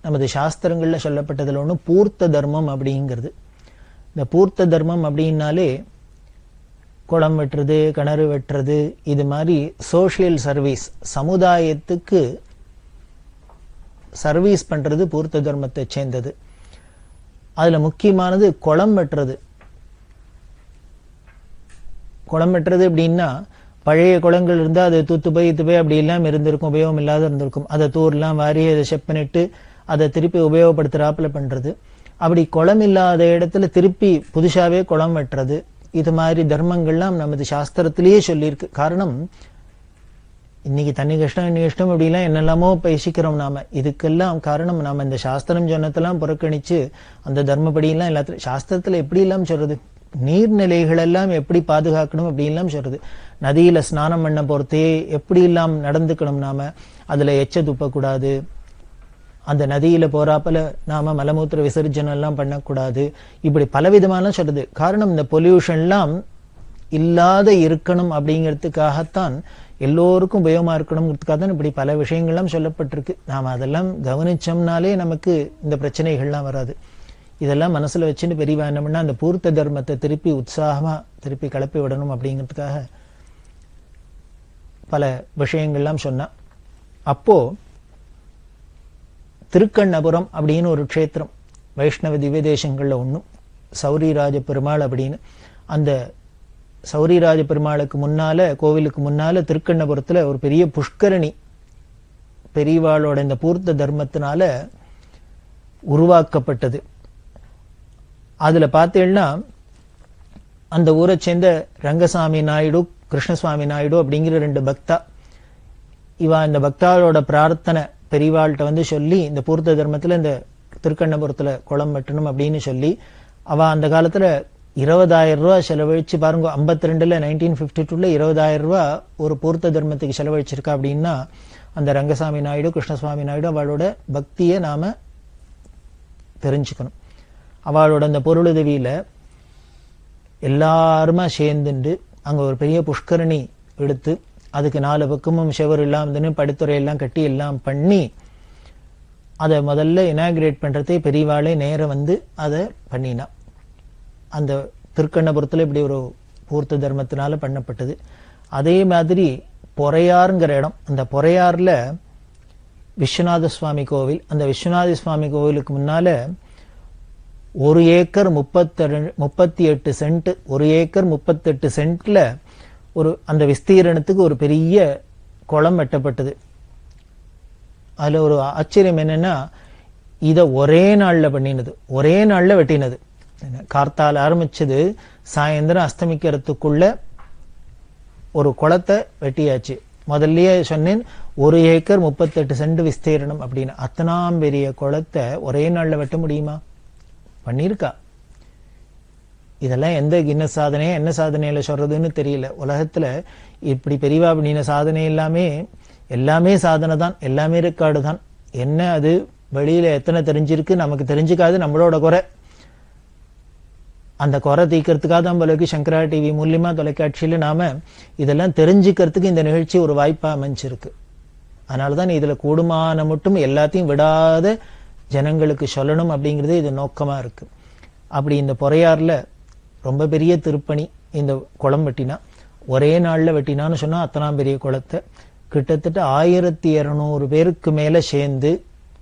E: நமது சாஸ்திரங்கள்ல சொல்லப்பட்டதுல ஒண்ணு பூர்த்த தர்மம் அப்படிங்கிறது. இந்த பூர்த்த தர்மம் அப்படின்னாலே குளம் வெட்டுறது, கிணறு வெட்டுறது, இது மாதிரி சோசியல் சர்வீஸ், சமுதாயத்துக்கு சர்வீஸ் பண்றது பூர்த்த தர்மத்தை சேர்ந்தது. அதுல முக்கியமானது குளம் வெட்டுறது. குளம் வெட்டுறது அப்படின்னா பழைய குளங்கள் இருந்தா அது தூத்து போய் அப்படி எல்லாம் இருந்திருக்கும், உபயோகம் இல்லாத இருந்திருக்கும். அதை தூர்லாம் வாரி அதை செப் பண்ணிட்டு அதை திருப்பி உபயோகப்படுத்துறாப்புல பண்றது. அப்படி குளம் இல்லாத இடத்துல திருப்பி புதுசாவே குளம் வெட்டுறது, இது மாதிரி தர்மங்கள்லாம் நமது சாஸ்திரத்திலேயே சொல்லியிருக்கு. காரணம் இன்னைக்கு தண்ணி கஷ்டம் இன்னைக்கு கஷ்டம் அப்படிலாம் என்னெல்லாமோ பேசிக்கிறோம் நாம. இதுக்கெல்லாம் காரணம் நாம இந்த சாஸ்திரம் சொன்னதெல்லாம் புறக்கணிச்சு அந்த தர்மப்படியெல்லாம் எல்லாத்துலையும் சாஸ்திரத்துல எப்படி எல்லாம் சொல்றது, நீர்நிலைகள் எல்லாம் எப்படி பாதுகாக்கணும் அப்படின்லாம் சொல்றது. நதியில ஸ்நானம் பண்ண போறதே எப்படி எல்லாம் நடந்துக்கணும், நாம அதுல எச்ச துப்பக்கூடாது, அந்த நதியில போறாப்பல நாம மலமூத்திர விசர்ஜனம் எல்லாம் பண்ணக்கூடாது, இப்படி பலவிதமான சொல்றது. காரணம் இந்த பொல்யூஷன்லாம் இல்லாத இருக்கணும் அப்படிங்கிறதுக்காகத்தான், எல்லோருக்கும் உபயோகமா இருக்கணுங்கிறதுக்காக தான் இப்படி பல விஷயங்கள்லாம் சொல்லப்பட்டிருக்கு. நாம அதெல்லாம் கவனிச்சோம்னாலே நமக்கு இந்த பிரச்சனைகள்லாம் வராது. இதெல்லாம் மனசுல வச்சுட்டு பெரியவா என்ன பண்ணா, அந்த பூர்த்த தர்மத்தை திருப்பி உற்சாகமா திருப்பி கிளப்பி விடணும் அப்படிங்கிறதுக்காக பல விஷயங்கள்லாம் சொன்னா. அப்போ திருக்கண்ணபுரம் அப்படின்னு ஒரு க்ஷேத்திரம் வைஷ்ணவ திவ்ய தேசங்கள்ல ஒண்ணும், சௌரிராஜ பெருமாள் அப்படின்னு. அந்த சௌரிராஜ பெருமாளுக்கு முன்னால, கோவிலுக்கு முன்னால திருக்கண்ணபுரத்துல ஒரு பெரிய புஷ்கரணி பெரியவாளோட இந்த பூர்த்த தர்மத்தினால உருவாக்கப்பட்டது. அதுல பார்த்தீங்கன்னா அந்த ஊரை சேர்ந்த ரங்கசாமி நாயுடு, கிருஷ்ணசுவாமி நாயுடு அப்படிங்கிற 2 பக்தா, இவா இந்த பக்தாளோட பிரார்த்தனை பெரியவாள்கிட்ட வந்து சொல்லி இந்த பூர்த்த தர்மத்துல இந்த திருக்கண்ணபுரத்துல குளம் வெட்டணும் அப்படின்னு சொல்லி, அவ அந்த காலத்துல 20,000 ரூபாய் செலவழிச்சு பாருங்க. 52ல 1952ல 20,000 ரூபாய் ஒரு பூர்த்த தர்மத்துக்கு செலவழிச்சிருக்கா. அப்படின்னா அந்த ரங்கசாமி நாயுடு, கிருஷ்ணசுவாமி நாயுடு அவளோட பக்தியை நாம தெரிஞ்சுக்கணும். அவளோட அந்த பொருளுதவியில எல்லாருமா சேர்ந்துண்டு அங்க ஒரு பெரிய புஷ்கரணி எடுத்து அதுக்கு 4 பக்கமும் செவர் எல்லாம் படுத்துறை எல்லாம் கட்டி எல்லாம் பண்ணி அதை முதல்ல இனாகிரேட் பண்றதே பெரியவாளே நேரம் வந்து அதை பண்ணினா. அந்த திருக்கண்ணபுரத்துல இப்படி ஒரு பூர்த்த தர்மத்தினால பண்ணப்பட்டது. அதே மாதிரி பொறையாறுங்கிற இடம், அந்த பொறையாறுல விஸ்வநாத சுவாமி கோவில், அந்த விஸ்வநாத சுவாமி கோவிலுக்கு முன்னால 1 ஏக்கர் 38 சென்ட், 1 ஏக்கர் 38 சென்ட்ல ஒரு அந்த விஸ்தீரணத்துக்கு ஒரு பெரிய குளம் வெட்டப்பட்டது. அதுல ஒரு ஆச்சரியம் என்னன்னா, இத ஒரே நாள்ல பண்ணினது, ஒரே நாள்ல வெட்டினது. கார்த்தால ஆரம்பிச்சது, சாயந்தரம் அஸ்தமிக்கிறதுக்குள்ள ஒரு குளத்தை வெட்டியாச்சு. முதல்லயே சொன்னேன் 1 ஏக்கர் 38 சென்ட் விஸ்தீரணம் அப்படின்னு. அத்தனாம் பெரிய குளத்தை ஒரே நாள்ல வெட்ட முடியுமா? பண்ணிருக்கா. இதெல்லாம் எந்த கின்னஸ் சாதனையா என்ன சாதனையில சொல்றதுன்னு தெரியல. உலகத்துல இப்படி பெரியவா பண்ணின சாதனை எல்லாமே சாதனை தான், எல்லாமே ரெக்கார்டு தான். என்ன அது வெளியில எத்தனை தெரிஞ்சிருக்கு நமக்கு தெரிஞ்சுக்காது, நம்மளோட குறை. அந்த குறை தீக்கிறதுக்காக தான் போலக்கு சங்கரா டிவி மூலியமா தொலைக்காட்சியில நாம இதெல்லாம் தெரிஞ்சுக்கிறதுக்கு இந்த நிகழ்ச்சி ஒரு வாய்ப்பா அமைஞ்சிருக்கு. அதனாலதான் இதுல கூடுமான மட்டும் எல்லாத்தையும் விடாத ஜனங்களுக்கு சொல்லணும் அப்படிங்கிறது இது நோக்கமா இருக்கு. அப்படி இந்த பொறையாறுல ரொம்ப பெரிய திருப்பணி. இந்த குளம் வெட்டினா ஒரே நாள்ல வெட்டினான்னு சொன்னா அத்தனாம் பெரிய குளத்தை கிட்டத்தட்ட 1200 பேருக்கு மேல சேர்ந்து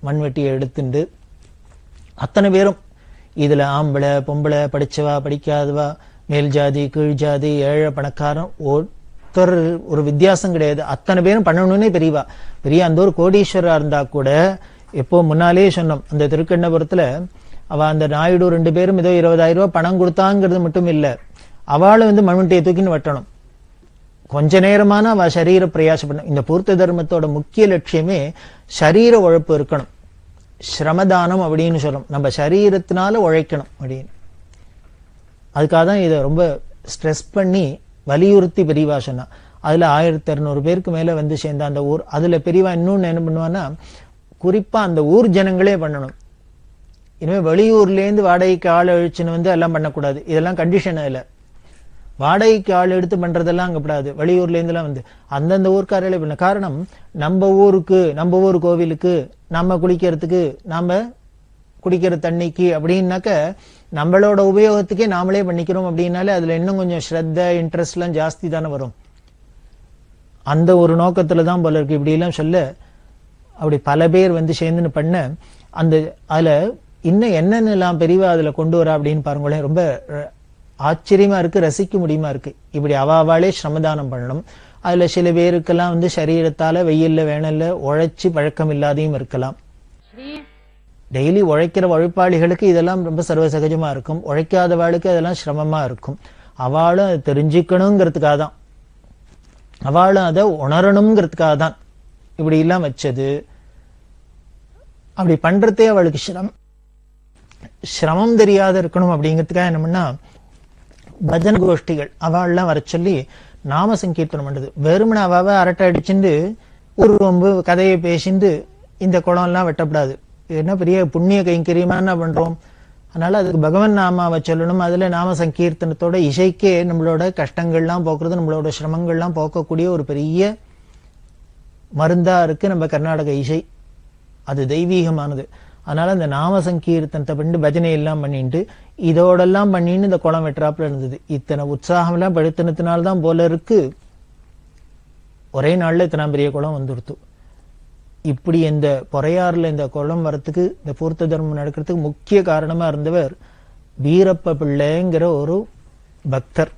E: மண்வெட்டியை எடுத்துண்டு அத்தனை பேரும் இதுல ஆம்பளை பொம்பளை படிச்சவா படிக்காதவா மேல் ஜாதி கீழ் ஜாதி ஏழை பணக்காரன் ஒருத்தர் ஒரு வித்தியாசம் கிடையாது. அத்தனை பேரும் பண்ணணும்னே பெரிய அந்த ஒரு கோடீஸ்வரா இருந்தா கூட எப்போ முன்னாலே சொன்னோம் அந்த திருக்கண்ணபுரத்துல அவ அந்த நாயுடு 2 பேரும் ஏதோ 20,000 ரூபாய் பணம் கொடுத்தாங்கிறது மட்டும் இல்ல, அவளை மண்வெட்டியை தூக்கின்னு வெட்டணும். கொஞ்ச நேரமான அவ சரீர பிரயாசம் பண்ண. இந்த பூர்த்த தர்மத்தோட முக்கிய லட்சியமே சரீர உழைப்பு இருக்கணும், சிரமதானம் அப்படின்னு சொல்றோம். நம்ம சரீரத்தினால உழைக்கணும் அப்படின்னு. அதுக்காக தான் இதை ரொம்ப ஸ்ட்ரெஸ் பண்ணி வலியுறுத்தி பெரியவா சொன்னா. அதுல 1200 பேருக்கு மேல சேர்ந்த அந்த ஊர். அதுல பெரியவா இன்னொன்னு என்ன பண்ணுவான்னா, குறிப்பா அந்த ஊர் ஜனங்களே பண்ணணும். இனிமே வெளியூர்ல இருந்து வாடகைக்கு ஆள் அழிச்சுன்னு எல்லாம் பண்ணக்கூடாது. இதெல்லாம் கண்டிஷன் இல்ல. வாடகைக்கு ஆள் எடுத்து பண்றதெல்லாம் அங்கப்படாது. வெளியூர்ல இருந்துலாம் அந்தந்த ஊர்க்காரர்களே பண்ண. காரணம் நம்ம ஊர் கோவிலுக்கு நம்ம குளிக்கிறதுக்கு நாம குடிக்கிற தண்ணிக்கு அப்படின்னாக்க நம்மளோட உபயோகத்துக்கே நாமளே பண்ணிக்கிறோம் அப்படின்னாலே அதுல இன்னும் கொஞ்சம் ஸ்ரத்த இன்ட்ரெஸ்ட் எல்லாம் ஜாஸ்தி தானே வரும். அந்த ஒரு நோக்கத்துலதான் போல இருக்கு இப்படி எல்லாம் சொல்ல. அப்படி பல பேர் சேர்ந்துன்னு பண்ண அந்த அதுல இன்னும் என்னென்னலாம் பெரியவா அதுல கொண்டு வரா அப்படின்னு பாருங்களேன். ரொம்ப ஆச்சரியமா இருக்கு, ரசிக்க முடியுமா இருக்கு. இப்படி அவாவாலே சிரமதானம் பண்ணணும். அதுல சில பேருக்கெல்லாம் சரீரத்தால வெயில்ல வேணல்ல உழைச்சி பழக்கம் இல்லாதையும் இருக்கலாம். டெய்லி உழைக்கிற உழைப்பாளிகளுக்கு இதெல்லாம் ரொம்ப சர்வசகஜமா இருக்கும். உழைக்காதவாளுக்கு அதெல்லாம் சிரமமா இருக்கும். அவளும் அதை தெரிஞ்சுக்கணுங்கிறதுக்காக தான், அவளும் அதை உணரணுங்கிறதுக்காக தான் இப்படி எல்லாம் வச்சது. அப்படி பண்றதே அவளுக்கு சிரமம் தெரியாத இருக்கணும் அப்படிங்கிறதுக்காக என்ன பண்ணா, பஜன கோஷ்டிகள் அவள்லாம் வர சொல்லி நாம சங்கீர்த்தனம் பண்றது. வெறுமனை அவாவ அரட்டை அடிச்சுட்டு ஒரு ரொம்ப கதையை பேசிட்டு இந்த குளம் எல்லாம் வெட்டப்படாது. என்ன பெரிய புண்ணிய கைங்கரியமா என்ன பண்றோம். அதனால அதுக்கு பகவான் நாமாவை சொல்லணும். அதுல நாம சங்கீர்த்தனத்தோட இசைக்கே நம்மளோட கஷ்டங்கள்லாம் போக்குறது, நம்மளோட சிரமங்கள்லாம் போக்கக்கூடிய ஒரு பெரிய மருந்தா இருக்கு நம்ம கர்நாடக இசை. அது தெய்வீகமானது. அதனால அந்த நாம சங்கீர்த்தனத்தை பண்ணி பஜனை எல்லாம் பண்ணிட்டு இதோடெல்லாம் பண்ணின்னு இந்த குளம் வெட்டுறாப்புல இருந்தது. இத்தனை உற்சாகம் எல்லாம் படுத்தினத்தினால்தான் போல இருக்கு ஒரே நாள்ல இத்தனை பெரிய குளம் வந்துடுத்து. இப்படி இந்த பொறையாறுல இந்த குளம் வரத்துக்கு, இந்த பூர்த்த தர்மம் நடக்கிறதுக்கு முக்கிய காரணமா இருந்தவர் வீரப்ப பிள்ளைங்கிற ஒரு பக்தர்.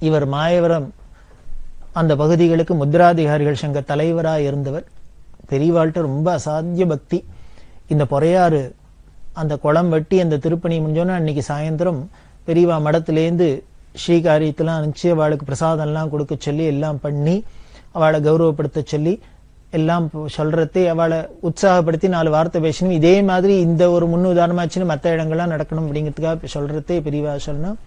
E: இவர் மாயவரம் அந்த பகுதிகளுக்கு முத்ராதிகாரிகள் சங்க தலைவராக இருந்தவர். பெரியவாழ்கிட்ட ரொம்ப அசாத்திய பக்தி. இந்த பொறையாறு அந்த குளம் வெட்டி அந்த திருப்பணி முடிஞ்சோன்னா அன்னைக்கு சாயந்தரம் பெரியவா மடத்திலேருந்து ஸ்ரீகாரியத்தெல்லாம் அனுப்பிச்சு அவளுக்கு பிரசாதம்லாம் கொடுக்க சொல்லி எல்லாம் பண்ணி அவளை கௌரவப்படுத்த சொல்லி எல்லாம் சொல்றதே அவளை உற்சாகப்படுத்தி 4 வார்த்தை பேசணும். இதே மாதிரி இந்த ஒரு முன்னுதாரணமாச்சுன்னு மற்ற இடங்கள்லாம் நடக்கணும் அப்படிங்கிறதுக்காக சொல்றதே பெரியவா சொல்லணும்.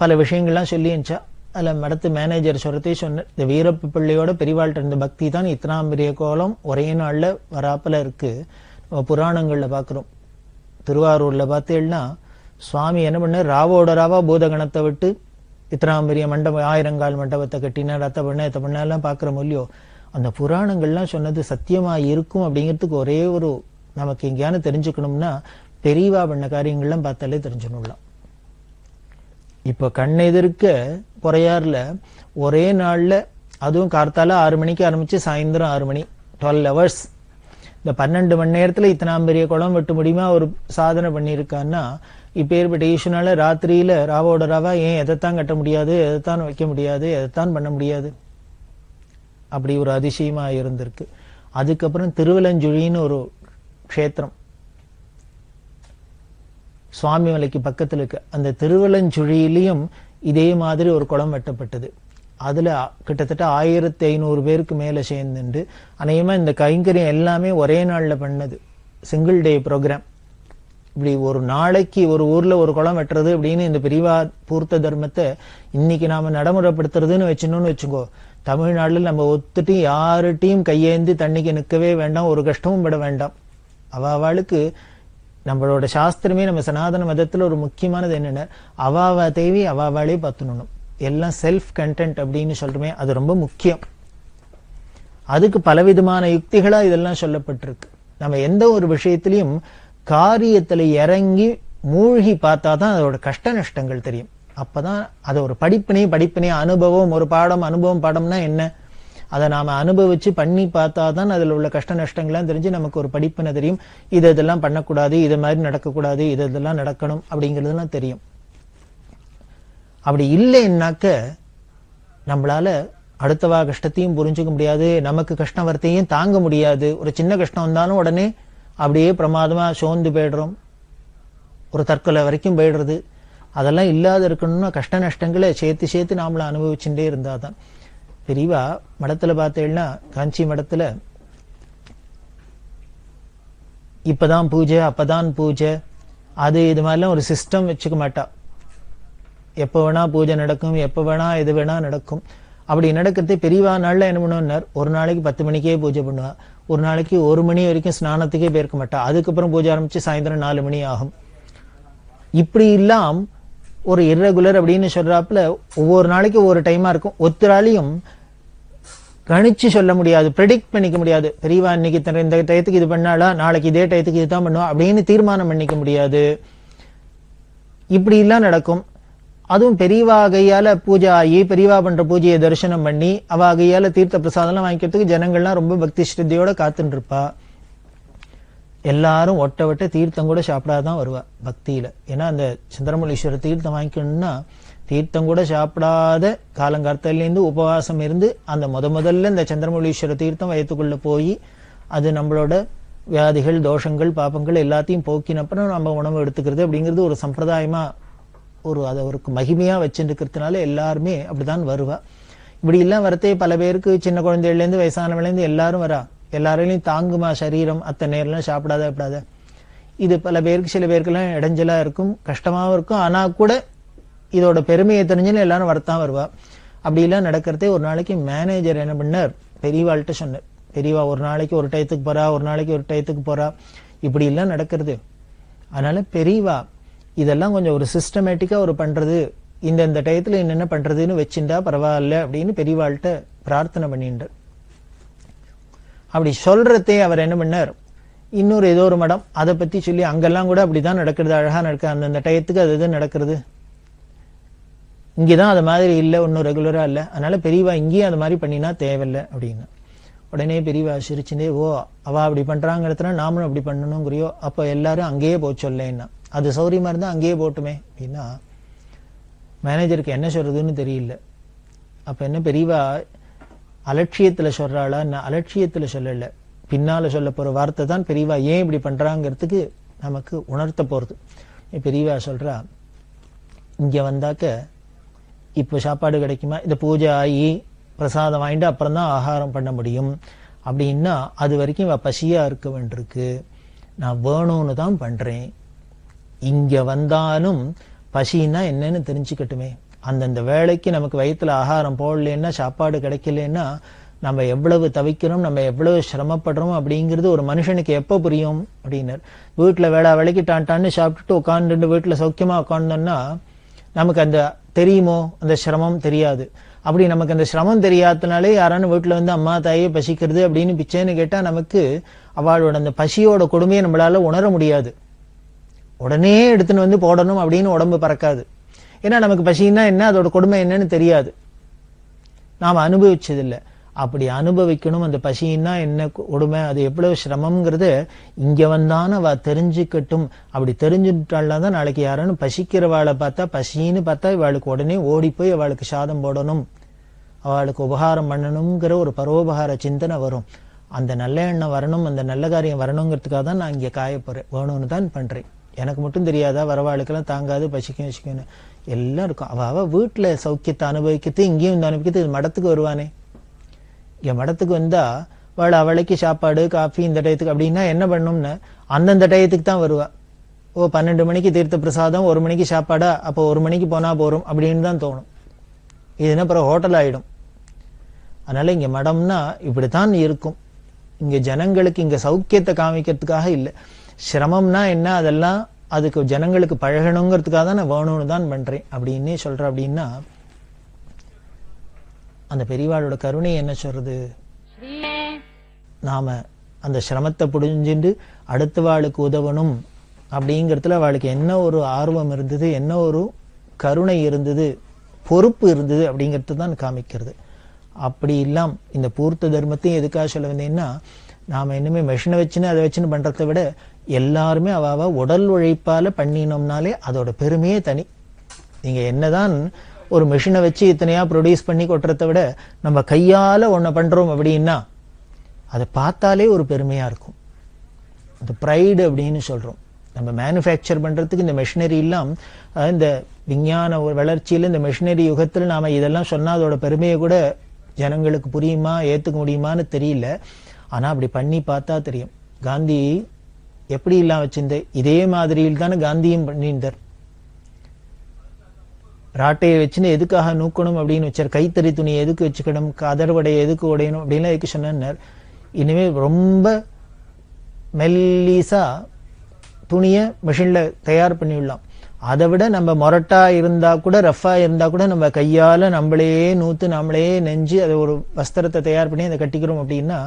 E: பல விஷயங்கள்லாம் சொல்லி இருந்துச்சா. அதுல மடத்து மேனேஜர் சொல்றதே சொன்ன, இந்த வீரப்ப பிள்ளையோட பெரியவாழ்கிட்ட இருந்த பக்தி தான் இத்தனாம் பெரிய கோலம் ஒரே நாள்ல வராப்பல இருக்கு. நம்ம புராணங்கள்ல பாக்குறோம். திருவாரூர்ல பார்த்தேன்னா சுவாமி என்ன பண்ண, ராவோட ராவா பூதகணத்தை விட்டு இத்தனாம் பெரிய மண்டபம் 1000 கால் மண்டபத்தை கட்டினா ரத்த பண்ண எல்லாம் பாக்குற மொழியோ. அந்த புராணங்கள்லாம் சொன்னது சத்தியமா இருக்கும் அப்படிங்கிறதுக்கு ஒரே ஒரு நமக்கு எங்கேயானு தெரிஞ்சுக்கணும்னா பெரியவா பண்ண காரியங்கள்லாம் பார்த்தாலே தெரிஞ்சுக்கணும்லாம். இப்ப கண்ணெதிர்க்க பொறையாறுல ஒரே நாள்ல, அதுவும் கார்த்தால 6 மணிக்கு ஆரம்பிச்சு சாயந்தரம் 6 மணி, 12 hours, இந்த 12 மணி நேரத்துல இத்தனாம் பெரிய குளம் வெட்ட முடியுமா ஒரு சாதனை பண்ணியிருக்கான்னா, இப்ப ஏற்பட்ட ஈஸ்வனால ராத்திரியில ராவோட ராவா ஏன் எதைத்தான் கட்ட முடியாது, எதைத்தான் வைக்க முடியாது, எதைத்தான் பண்ண முடியாது, அப்படி ஒரு அதிசயமா இருந்திருக்கு. அதுக்கப்புறம் திருவலஞ்சுழின்னு ஒரு க்ஷேத்திரம் சுவாமி மலைக்கு பக்கத்துல இருக்கு. அந்த திருவலஞ்சுழியிலையும் இதே மாதிரி ஒரு குளம் வெட்டப்பட்டது. அதுல கிட்டத்தட்ட 1500 பேருக்கு மேல சேர்ந்துண்டு அநேகமா இந்த கைங்கரியம் எல்லாமே ஒரே நாள்ல பண்ணது. Single day program. இப்படி ஒரு நாளைக்கு ஒரு ஊர்ல ஒரு குளம் வெட்டுறது அப்படின்னு இந்த பிரிவா பூர்த்த தர்மத்தை இன்னைக்கு நாம நடைமுறைப்படுத்துறதுன்னு வச்சுனோம்னு வச்சுக்கோ, தமிழ்நாடுல நம்ம ஒத்துட்டு யாருட்டையும் கையேந்தி தண்ணிக்கு நிற்கவே வேண்டாம், ஒரு கஷ்டமும் பட வேண்டாம். அவளுக்கு நம்மளோட சாஸ்திரமே, நம்ம சனாதன மதத்துல ஒரு முக்கியமானது என்னன்னா, அவாவா தேவி அவாவாளே பார்த்துடணும். எல்லாம் செல்ஃப் கண்டென்ட் அப்படின்னு சொல்றோமே, அது ரொம்ப முக்கியம். அதுக்கு பலவிதமான யுக்திகளா இதெல்லாம் சொல்லப்பட்டிருக்கு. நம்ம எந்த ஒரு விஷயத்திலையும் காரியத்துல இறங்கி மூழ்கி பார்த்தாதான் அதோட கஷ்ட நஷ்டங்கள் தெரியும். அப்பதான் அது ஒரு படிப்பினை அனுபவம். ஒரு பாடம் அனுபவம். பாடம்னா என்ன? அதை நாம அனுபவிச்சு பண்ணி பார்த்தாதான் அதுல உள்ள கஷ்ட நஷ்டங்கள்லாம் தெரிஞ்சு நமக்கு ஒரு படிப்பினை தெரியும். இதெல்லாம் பண்ணக்கூடாது, இது மாதிரி நடக்கக்கூடாது, இதெல்லாம் நடக்கணும் அப்படிங்கிறதுலாம் தெரியும். அப்படி இல்லைன்னாக்க நம்மளால அடுத்தவா கஷ்டத்தையும் புரிஞ்சுக்க முடியாது, நமக்கு கஷ்டம் வரத்தையும் தாங்க முடியாது. ஒரு சின்ன கஷ்டம் வந்தாலும் உடனே அப்படியே பிரமாதமா சோர்ந்து போயிடுறோம், ஒரு தற்கொலை வரைக்கும் போயிடுறது. அதெல்லாம் இல்லாத இருக்கணும்னா கஷ்ட நஷ்டங்களை சேர்த்து நாமள அனுபவிச்சுட்டே இருந்தாதான். பெரியவா மடத்துல பார்த்தேன்னா, காஞ்சி மடத்துல இப்பதான் பூஜை அப்பதான் பூஜை அது இது மாதிரிலாம் ஒரு சிஸ்டம் வச்சுக்க மாட்டா. எப்ப வேணா பூஜை நடக்கும், எப்ப வேணா எது வேணா நடக்கும். அப்படி நடக்கிறது பெரியவா நாள்ல என்ன பண்ணுவார், ஒரு நாளைக்கு 10 மணிக்கே பூஜை பண்ணுவா, ஒரு நாளைக்கு 1 மணி வரைக்கும் ஸ்நானத்துக்கே போயிருக்க மாட்டா, அதுக்கப்புறம் பூஜை ஆரம்பிச்சு சாயந்தரம் 4 மணி ஆகும். இப்படி இல்லாம் ஒரு இர்ரெகுலர் அப்படின்னு சொல்றாப்புல ஒவ்வொரு நாளைக்கு ஒவ்வொரு டைமா இருக்கும். ஒத்துராலையும் கணிச்சு சொல்ல முடியாது, ப்ரெடிக்ட் பண்ணிக்க முடியாது. பெரியவா இன்னைக்கு இந்த டயத்துக்கு இது பண்ணாலா, நாளைக்கு இதே டயத்துக்கு இதுதான் பண்ணுவா அப்படின்னு தீர்மானம் பண்ணிக்க முடியாது. இப்படி எல்லாம் நடக்கும். அதுவும் பெரியவா கையால பூஜை ஆகி பெரியவா பண்ற பூஜையை தரிசனம் பண்ணி அவ கையால தீர்த்த பிரசாதம் வாங்கிக்கிறதுக்கு ஜனங்கள்லாம் ரொம்ப பக்தி ஸ்ரத்தையோட காத்துட்டு இருப்பா. எல்லாரும் ஒட்ட தீர்த்தம் கூட சாப்பிடாதான் வருவா பக்தியில. ஏன்னா அந்த சந்திரமௌலீஸ்வரர் தீர்த்தம் வாங்கிக்கணும்னா தீர்த்தம் கூட சாப்பிடாத காலங்கார்த்திலேருந்து உபவாசம் இருந்து அந்த முதல்ல இந்த சந்திரமௌலீஸ்வர தீர்த்தம் வயத்துக்குள்ள போய் அது நம்மளோட வியாதிகள் தோஷங்கள் பாப்பங்கள் எல்லாத்தையும் போக்கினப்புறம் நம்ம உணவு எடுத்துக்கிறது அப்படிங்கிறது ஒரு சம்பிரதாயமா அதை ஒரு மகிமையா வச்சுருக்கிறதுனால எல்லாருமே அப்படிதான் வருவா. இப்படி எல்லாம் வரத்தே பல பேருக்கு சின்ன குழந்தைகள்ல இருந்து வயசானவள்ல இருந்து எல்லாரும் வரா. எல்லாரையும் தாங்குமா சரீரம், அத்தனை நேரம் சாப்பிடாத எப்படாத. இது பல பேருக்கு சில பேருக்கெல்லாம் இடைஞ்சலா இருக்கும், கஷ்டமாவும் இருக்கும். ஆனா கூட இதோட பெருமையை தெரிஞ்சுன்னு எல்லாரும் வரத்தான் வருவா. அப்படி எல்லாம் நடக்கிறதே ஒரு நாளைக்கு மேனேஜர் என்ன பண்ணார், பெரியவாள்கிட்ட சொன்னார். பெரியவா ஒரு நாளைக்கு ஒரு டயத்துக்கு போறா, ஒரு நாளைக்கு ஒரு டயத்துக்கு போறா, இப்படி எல்லாம் நடக்கிறது. அதனால பெரியவா இதெல்லாம் கொஞ்சம் ஒரு சிஸ்டமேட்டிக்கா ஒரு பண்றது, இந்த டயத்துல என்னென்ன பண்றதுன்னு வச்சுட்டா பரவாயில்ல அப்படின்னு பெரியவாள்கிட்ட பிரார்த்தனை பண்ணிட்டார். அப்படி சொல்றதே அவர் என்ன பண்ணார், இன்னொரு ஏதோ ஒரு மடம் அதை பத்தி சொல்லி அங்கெல்லாம் கூட அப்படிதான் நடக்கிறது, அழகா நடக்க அந்தந்த டயத்துக்கு அது இது நடக்கிறது. இங்கதான் அது மாதிரி இல்லை, ஒன்னும் ரெகுலரா இல்லை, அதனால பெரியவா இங்கேயும் அது மாதிரி பண்ணினா தேவையில்லை அப்படின்னு. உடனே பெரியவா சிரிச்சுட்டே, ஓ அவ அப்படி பண்றாங்கிறதுனா நாமளும் அப்படி பண்ணணுங்கிறியோ, அப்ப எல்லாரும் அங்கேயே போ சொல்லேன்னா. அது சௌரியமா இருந்தா அங்கேயே போட்டுமே அப்படின்னா மேனேஜருக்கு என்ன சொல்றதுன்னு தெரியல. அப்ப என்ன பெரியவா அலட்சியத்துல சொல்றாளா? அலட்சியத்துல சொல்லல, பின்னால சொல்ல போற வார்த்தை தான் பெரியவா ஏன் இப்படி பண்றாங்கிறதுக்கு நமக்கு உணர்த்த போறது. பெரியவா சொல்றா, இங்க வந்தாக்க இப்ப சாப்பாடு கிடைக்குமா, இந்த பூஜை ஆகி பிரசாதம் வாங்கிட்டு அப்புறம் தான் ஆகாரம் பண்ண முடியும் அப்படின்னா அது வரைக்கும் பசியா இருக்க வேண்டியிருக்கு, நான் வேணும்னு தான் பண்றேன். இங்க வந்தாலும் பசின்னா என்னன்னு தெரிஞ்சுக்கட்டுமே. அந்தந்த வேலைக்கு நமக்கு வயிற்றுல ஆகாரம் போடலன்னா, சாப்பாடு கிடைக்கலன்னா நம்ம எவ்வளவு தவிக்கிறோம், நம்ம எவ்வளவு சிரமப்படுறோம் அப்படிங்கிறது ஒரு மனுஷனுக்கு எப்ப புரியும் அப்படின்னார். வீட்டுல வேலைக்கு டான்டான்னு சாப்பிட்டுட்டு உட்காந்துட்டு வீட்டுல சௌக்கியமா உட்காந்தோம்னா நமக்கு அந்த தெரியுமோ, அந்த சிரமம் தெரியாது. அப்படி நமக்கு அந்த சிரமம் தெரியாதனாலே யாரானு வீட்டுல வந்து அம்மா தாயே பசிக்கிறது அப்படின்னு பிச்சைன்னு கேட்டா நமக்கு அவளோட அந்த பசியோட கொடுமையை நம்மளால உணர முடியாது. உடனே எடுத்துன்னு வந்து போடணும் அப்படின்னு உடம்பு பறக்காது. ஏன்னா நமக்கு பசின்னா என்ன, அதோட கொடுமை என்னன்னு தெரியாது, நாம அனுபவிச்சதில்லை. அப்படி அனுபவிக்கணும், அந்த பசின்னா என்ன கொடுமை, அது எவ்வளவு சிரமம்ங்கிறது இங்க வந்தான அவ தெரிஞ்சுக்கட்டும். அப்படி தெரிஞ்சுட்டாள்னா தான் நாளைக்கு யாரானு பசிக்கிறவாளை பார்த்தா, பசின்னு பார்த்தா இவாளுக்கு உடனே ஓடி போய் அவளுக்கு சாதம் போடணும், அவளுக்கு உபகாரம் பண்ணணுங்கிற ஒரு பரோபகார சிந்தனை வரும். அந்த நல்ல எண்ணம் வரணும், அந்த நல்ல காரியம் வரணுங்கிறதுக்காக தான் நான் இங்க காய போறேன், வேணும்னு தான் பண்றேன். எனக்கு மட்டும் தெரியாதா, வரவாளுக்கெல்லாம் தாங்காது, பசிக்கும் எல்லாம் இருக்கும். அவ வீட்டுல சௌக்கியத்தை அனுபவிக்கிறது, இங்கேயும் இந்த அனுபவிக்கிறது. மடத்துக்கு வருவானே, இங்க மடத்துக்கு வந்தா அவளைக்கு சாப்பாடு காஃபி இந்த டயத்துக்கு அப்படின்னா என்ன பண்ணும்னு அந்தந்த டயத்துக்கு தான் வருவா. 12 மணிக்கு தீர்த்த பிரசாதம், 1 மணிக்கு சாப்பாடா, அப்போ 1 மணிக்கு போனா போறோம் அப்படின்னு தான் தோணும். இதுன்னா அப்புறம் ஹோட்டல் ஆயிடும். அதனால இங்க மடம்னா இப்படித்தான் இருக்கும். இங்க ஜனங்களுக்கு இங்க சௌக்கியத்தை காமிக்கிறதுக்காக இல்லை. சிரமம்னா என்ன, அதெல்லாம் அதுக்கு ஜனங்களுக்கு பழகணுங்கிறதுக்காக தான் நான் வேணும்னு தான் பண்றேன் அப்படின்னே சொல்றேன். அப்படின்னா அந்த பெரியவாளோட கருணை என்ன சொல்றது, நாம அந்த சிரமத்தை புரிஞ்சுட்டு அடுத்த வாளுக்கு உதவணும் அப்படிங்கிறதுல அவளுக்கு என்ன ஒரு ஆர்வம் இருந்தது, என்ன ஒரு கருணை இருந்தது, பொறுப்பு இருந்தது அப்படிங்கிறது தான் காமிக்கிறது. அப்படி இல்லாம் இந்த பூர்த்த தர்மத்தையும் எதுக்காக சொல்ல வந்தேன்னா, நாம இனிமே மெஷினை வச்சுன்னு அதை வச்சுன்னு பண்றதை விட எல்லாருமே அவாவா உடல் உழைப்பால பண்ணினோம்னாலே அதோட பெருமையே தனி. நீங்க என்னதான் ஒரு மெஷினை வச்சு இத்தனையா ப்ரொடியூஸ் பண்ணி கொட்டுறதை விட நம்ம கையால ஒன்ன பண்றோம் அப்படின்னா அதை பார்த்தாலே ஒரு பெருமையா இருக்கும். இந்த ப்ரைடு அப்படின்னு சொல்றோம். நம்ம மேனுஃபேக்சர் பண்றதுக்கு இந்த மெஷினரி எல்லாம், இந்த விஞ்ஞான வளர்ச்சியில இந்த மெஷினரி யுகத்தில் நாம இதெல்லாம் சொன்னா அதோட பெருமையை கூட ஜனங்களுக்கு புரியுமா, ஏத்துக்க முடியுமான்னு தெரியல. ஆனா அப்படி பண்ணி பார்த்தா தெரியும். காந்தி எப்படி எல்லாம் வச்சிருந்த இதே மாதிரியில் தானே காந்தியும் பண்ணியிருந்தார். ராட்டையை வச்சுன்னு எதுக்காக நூக்கணும் அப்படின்னு வச்சார், கைத்தறி துணியை எதுக்கு வச்சுக்கணும், கதர்வடையை எதுக்கு உடையணும் அப்படின்லாம் எதுக்கு சொன்னார். இனிமே ரொம்ப மெல்லிசா துணியை மிஷின்ல தயார் பண்ணிவிடலாம். அதை விட நம்ம மொரட்டா இருந்தா கூட, ரஃபா இருந்தா கூட நம்ம கையால நம்மளே நூத்து நம்மளே நெஞ்சு அதை ஒரு வஸ்திரத்தை தயார் பண்ணி அதை கட்டிக்கிறோம் அப்படின்னா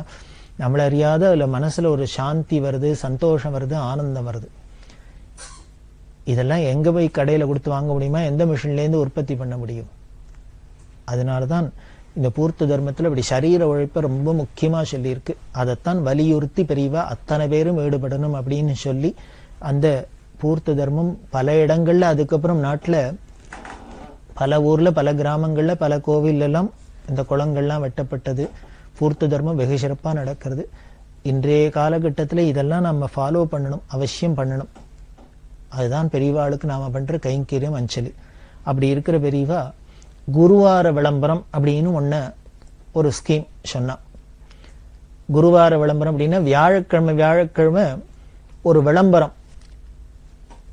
E: நம்மள அறியாத அதுல மனசுல ஒரு சாந்தி வருது, சந்தோஷம் வருது, ஆனந்தம் வருது. இதெல்லாம் எங்க போய் கடையில கொடுத்து வாங்க முடியுமா, எந்த மிஷின்ல இருந்து உற்பத்தி பண்ண முடியும்? அதனாலதான் இந்த பூர்த்த தர்மத்துல இப்படி சரீர உழைப்பை ரொம்ப முக்கியமா சொல்லியிருக்கு. அதைத்தான் வலியுறுத்தி பெரியவா அத்தனை பேரும் ஈடுபடணும் அப்படின்னு சொல்லி அந்த பூர்த்த தர்மம் பல இடங்கள்ல, அதுக்கப்புறம் நாட்டுல பல ஊர்ல, பல கிராமங்கள்ல, பல கோவில் எல்லாம் இந்த குளங்கள்லாம் வெட்டப்பட்டது. பூர்த்த தர்மம் வெகு சிறப்பா நடக்கிறது. இன்றைய காலகட்டத்துல இதெல்லாம் நம்ம ஃபாலோ பண்ணணும், அவசியம் பண்ணணும். அதுதான் பெரியவாளுக்கு நாம பண்ற கைங்கரியம், அஞ்சலி. அப்படி இருக்கிற பெரியவா குருவார விளம்பரம் அப்படின்னு ஒரு ஸ்கீம் சொன்னா. குருவார விளம்பரம் அப்படின்னா வியாழக்கிழமை ஒரு விளம்பரம்.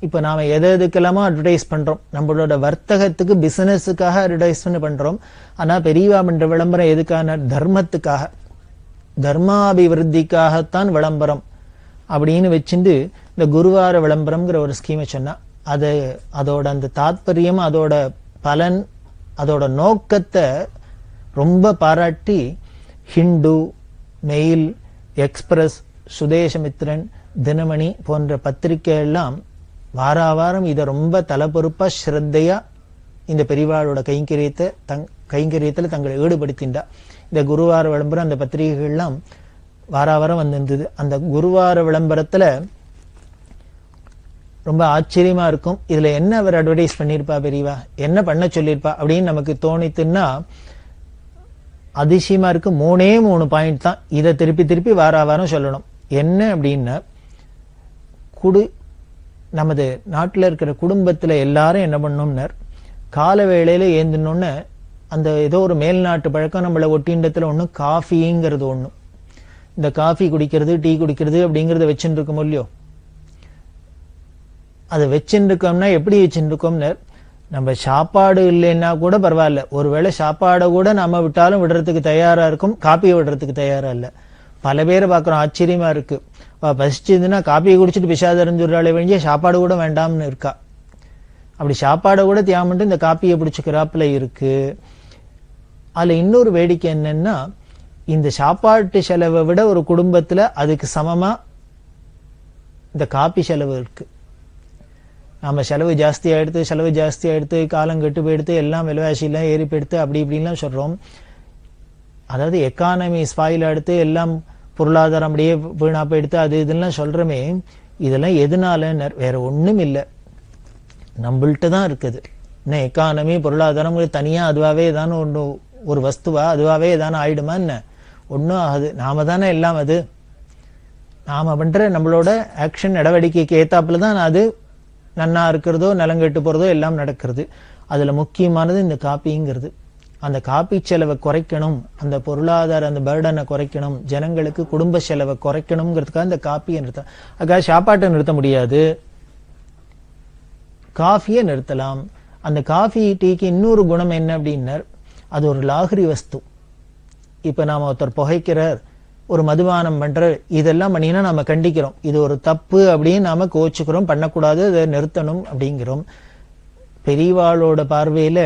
E: இப்ப நாம எதுக்கெல்லாமோ அட்வர்டைஸ் பண்றோம், நம்மளோட வர்த்தகத்துக்கு, பிசினஸுக்காக அட்வர்டைஸ்மெண்ட் பண்றோம். ஆனா பெரியவா பண்ற விளம்பரம் எதுக்கான, தர்மத்துக்காக, தர்மாபிவிருத்திக்காகத்தான் விளம்பரம் அப்படின்னு வச்சுட்டு இந்த குருவார விளம்பரம்ங்கிற ஒரு ஸ்கீமை சொன்னா. அதோட அந்த தாத்பரியம், அதோட பலன், அதோட நோக்கத்தை ரொம்ப பாராட்டி ஹிந்து, மெயில், எக்ஸ்பிரஸ், சுதேசமித்ரன், தினமணி போன்ற பத்திரிகை எல்லாம் வாரம் இதை ரொம்ப தலைப்பொறுப்பா ஸ்ரத்தையா இந்த பெரியவாளோட கைங்கரியத்துல தங்களை ஈடுபடுத்தின்றா. இந்த குருவார விளம்பரம் அந்த பத்திரிகைகள்லாம் வாரம் வந்திருந்தது. அந்த குருவார விளம்பரத்துல ரொம்ப ஆச்சரியமா இருக்கும். இதுல என்ன அவர் அட்வர்டைஸ் பண்ணிருப்பா பெரியவா, என்ன பண்ண சொல்லியிருப்பா அப்படின்னு நமக்கு தோணித்துன்னா அதிசயமா இருக்கு. 3 பாயிண்ட் தான். இதை திருப்பி வாரம் சொல்லணும். என்ன அப்படின்னா, நமது நாட்டில் இருக்கிற குடும்பத்துல எல்லாரும் என்ன பண்ணணும்னர், கால வேளையில ஏந்தினோன்னு அந்த ஏதோ ஒரு மேல்நாட்டு பழக்கம் நம்மள ஒட்டிண்டத்துல ஒண்ணு காஃபிங்கிறது ஒண்ணு. இந்த காஃபி குடிக்கிறது, டீ குடிக்கிறது அப்படிங்கறத வச்சுட்டு இருக்கோம் இல்லையோ. அதை வச்சுட்டு இருக்கோம்னா எப்படி வச்சுட்டு இருக்கோம்னர், நம்ம சாப்பாடு இல்லைன்னா கூட பரவாயில்ல, ஒருவேளை சாப்பாடை கூட நம்ம விட்டாலும் விடுறதுக்கு தயாரா இருக்கும், காப்பியை விடுறதுக்கு தயாரா இல்ல. பல பேரை பாக்குறோம், ஆச்சரியமா இருக்கு. பசிச்சதுன்னா காப்பியை குடிச்சிட்டு பிசாதறிஞ்சுறாளே வேண்டிய சாப்பாடு கூட வேண்டாம்னு இருக்கா. அப்படி சாப்பாடை கூட தியாகம் இந்த காப்பியை பிடிச்சுக்கிறாப்புல இருக்கு. அதுல இன்னொரு வேடிக்கை என்னன்னா, இந்த சாப்பாட்டு செலவை விட ஒரு குடும்பத்துல அதுக்கு சமமா இந்த காப்பி செலவு இருக்கு. நாம செலவு ஜாஸ்தி ஆயிடுத்து, காலம் கெட்டு போயிடுத்து, எல்லாம் விலைவாசி எல்லாம் ஏறி போயிடுத்து, அப்படி இப்படின்லாம் சொல்றோம். அதாவது எக்கானமி ஸ்பாயில் எடுத்து எல்லாம் பொருளாதாரம் அப்படியே வீணா போயிடுத்து, அது இதெல்லாம் சொல்றமே. இதெல்லாம் எதனால, வேற ஒண்ணும் இல்லை, நம்மள்கிட்ட தான் இருக்குது. என்ன எக்கானமி, பொருளாதாரம் தனியா அதுவாவே ஏதான ஒரு வஸ்துவா, அதுவாவே ஏதான ஆயிடுமா என்ன? ஒன்னும் ஆகுது. நாம தானே எல்லாம். அது நாம பண்ற நம்மளோட ஆக்ஷன், நடவடிக்கைக்கு ஏத்தாப்புல தான் அது நன்னா இருக்கிறதோ நலங்கெட்டு போறதோ எல்லாம் நடக்கிறது. அதுல முக்கியமானது இந்த காப்பிங்கிறது. அந்த காப்பி செலவை குறைக்கணும், அந்த பொருளாதார அந்த பர்டனை குறைக்கணும், ஜனங்களுக்கு குடும்ப செலவை குறைக்கணுங்கிறதுக்காக இந்த காப்பியை நிறுத்த. அதுக்காக சாப்பாட்டை நிறுத்த முடியாது. காஃபியை நிறுத்தலாம். அந்த காஃபி டீக்கு இன்னொரு குணம் என்ன அப்படின்னா, அது ஒரு லாகிரி வஸ்து. இப்ப நாம ஒருத்தர் புகைக்கிறார், ஒரு மதுபானம் பண்றார், இதெல்லாம் பண்ணினா நாம கண்டிக்கிறோம், இது ஒரு தப்பு அப்படின்னு நாம கோச்சுக்கிறோம், பண்ணக்கூடாது, அதை நிறுத்தணும் அப்படிங்கிறோம். பெரியவாளோட பார்வையில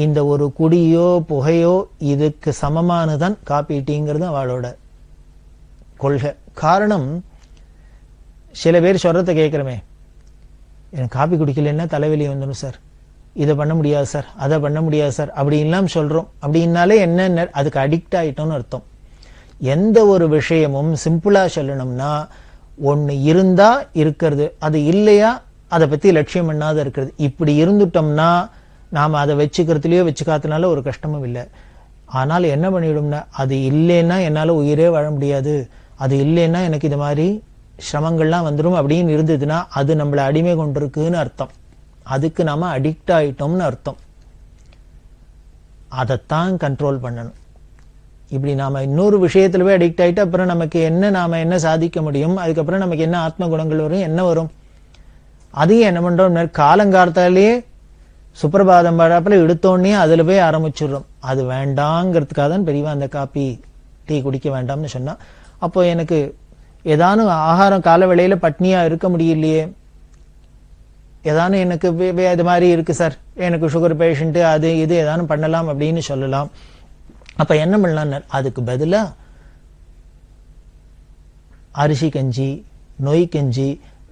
E: இந்த ஒரு குடியோ புகையோ இதுக்கு சமமானதான் காபி டீங்கிறது அவளோட கொள்கை. காரணம், சில பேர் சொல்றத கேட்கிறமே, எனக்கு காபி குடிக்கலன்னா தலைவலி வந்துடும் சார், இதை பண்ண முடியாது சார், அதை பண்ண முடியாது சார் அப்படின்லாம் சொல்றோம். அப்படின்னாலே என்ன, அதுக்கு அடிக்ட் ஆயிட்டோம்னு அர்த்தம். எந்த ஒரு விஷயமும் சிம்பிளா சொல்லணும்னா, ஒன்னு இருந்தா இருக்கிறது, அது இல்லையா அதை பத்தி லட்சியம் பண்ணாத இருக்கிறது. இப்படி இருந்துட்டோம்னா நாம அதை வச்சுக்கிறதுலயோ வச்சுக்காதனால ஒரு கஷ்டமும் இல்லை. ஆனால் என்ன பண்ணிவிடும்னா, அது இல்லைன்னா என்னால உயிரே வாழ முடியாது, அது இல்லைன்னா எனக்கு இது மாதிரி சிரமங்கள்லாம் வந்துடும் அப்படின்னு இருந்ததுன்னா அது நம்மளை அடிமை கொண்டிருக்குன்னு அர்த்தம். அதுக்கு நாம அடிக்ட் ஆயிட்டோம்னு அர்த்தம். அதைத்தான் கண்ட்ரோல் பண்ணணும். இப்படி நாம இன்னொரு விஷயத்துல போய் அடிக்ட் ஆயிட்டு அப்புறம் நமக்கு நாம என்ன சாதிக்க முடியும், அதுக்கப்புறம் நமக்கு என்ன ஆத்ம குணங்கள் வரும், என்ன வரும்? அதையும் என்ன பண்றோம், காலங்காலத்தாலேயே சுப்பிரபாதம் பாடாப்புல எடுத்தோடனே அதுல போய் ஆரம்பிச்சிடுறோம். அது வேண்டாங்கிறதுக்காக தான் பெரியவா அந்த காப்பி டீ குடிக்க வேண்டாம்னு சொன்னா. அப்போ எனக்கு ஏதானும் ஆகாரம் கால வேளையில பட்னியா இருக்க முடியலையே, ஏதானும் எனக்கு இது மாதிரி இருக்கு சார், எனக்கு சுகர் பேஷண்ட், அது இது ஏதானும் பண்ணலாம் அப்படின்னு சொல்லலாம். அப்ப என்ன பண்ணலாம், அதுக்கு பதிலா அரிசி கஞ்சி, நொய் கஞ்சி,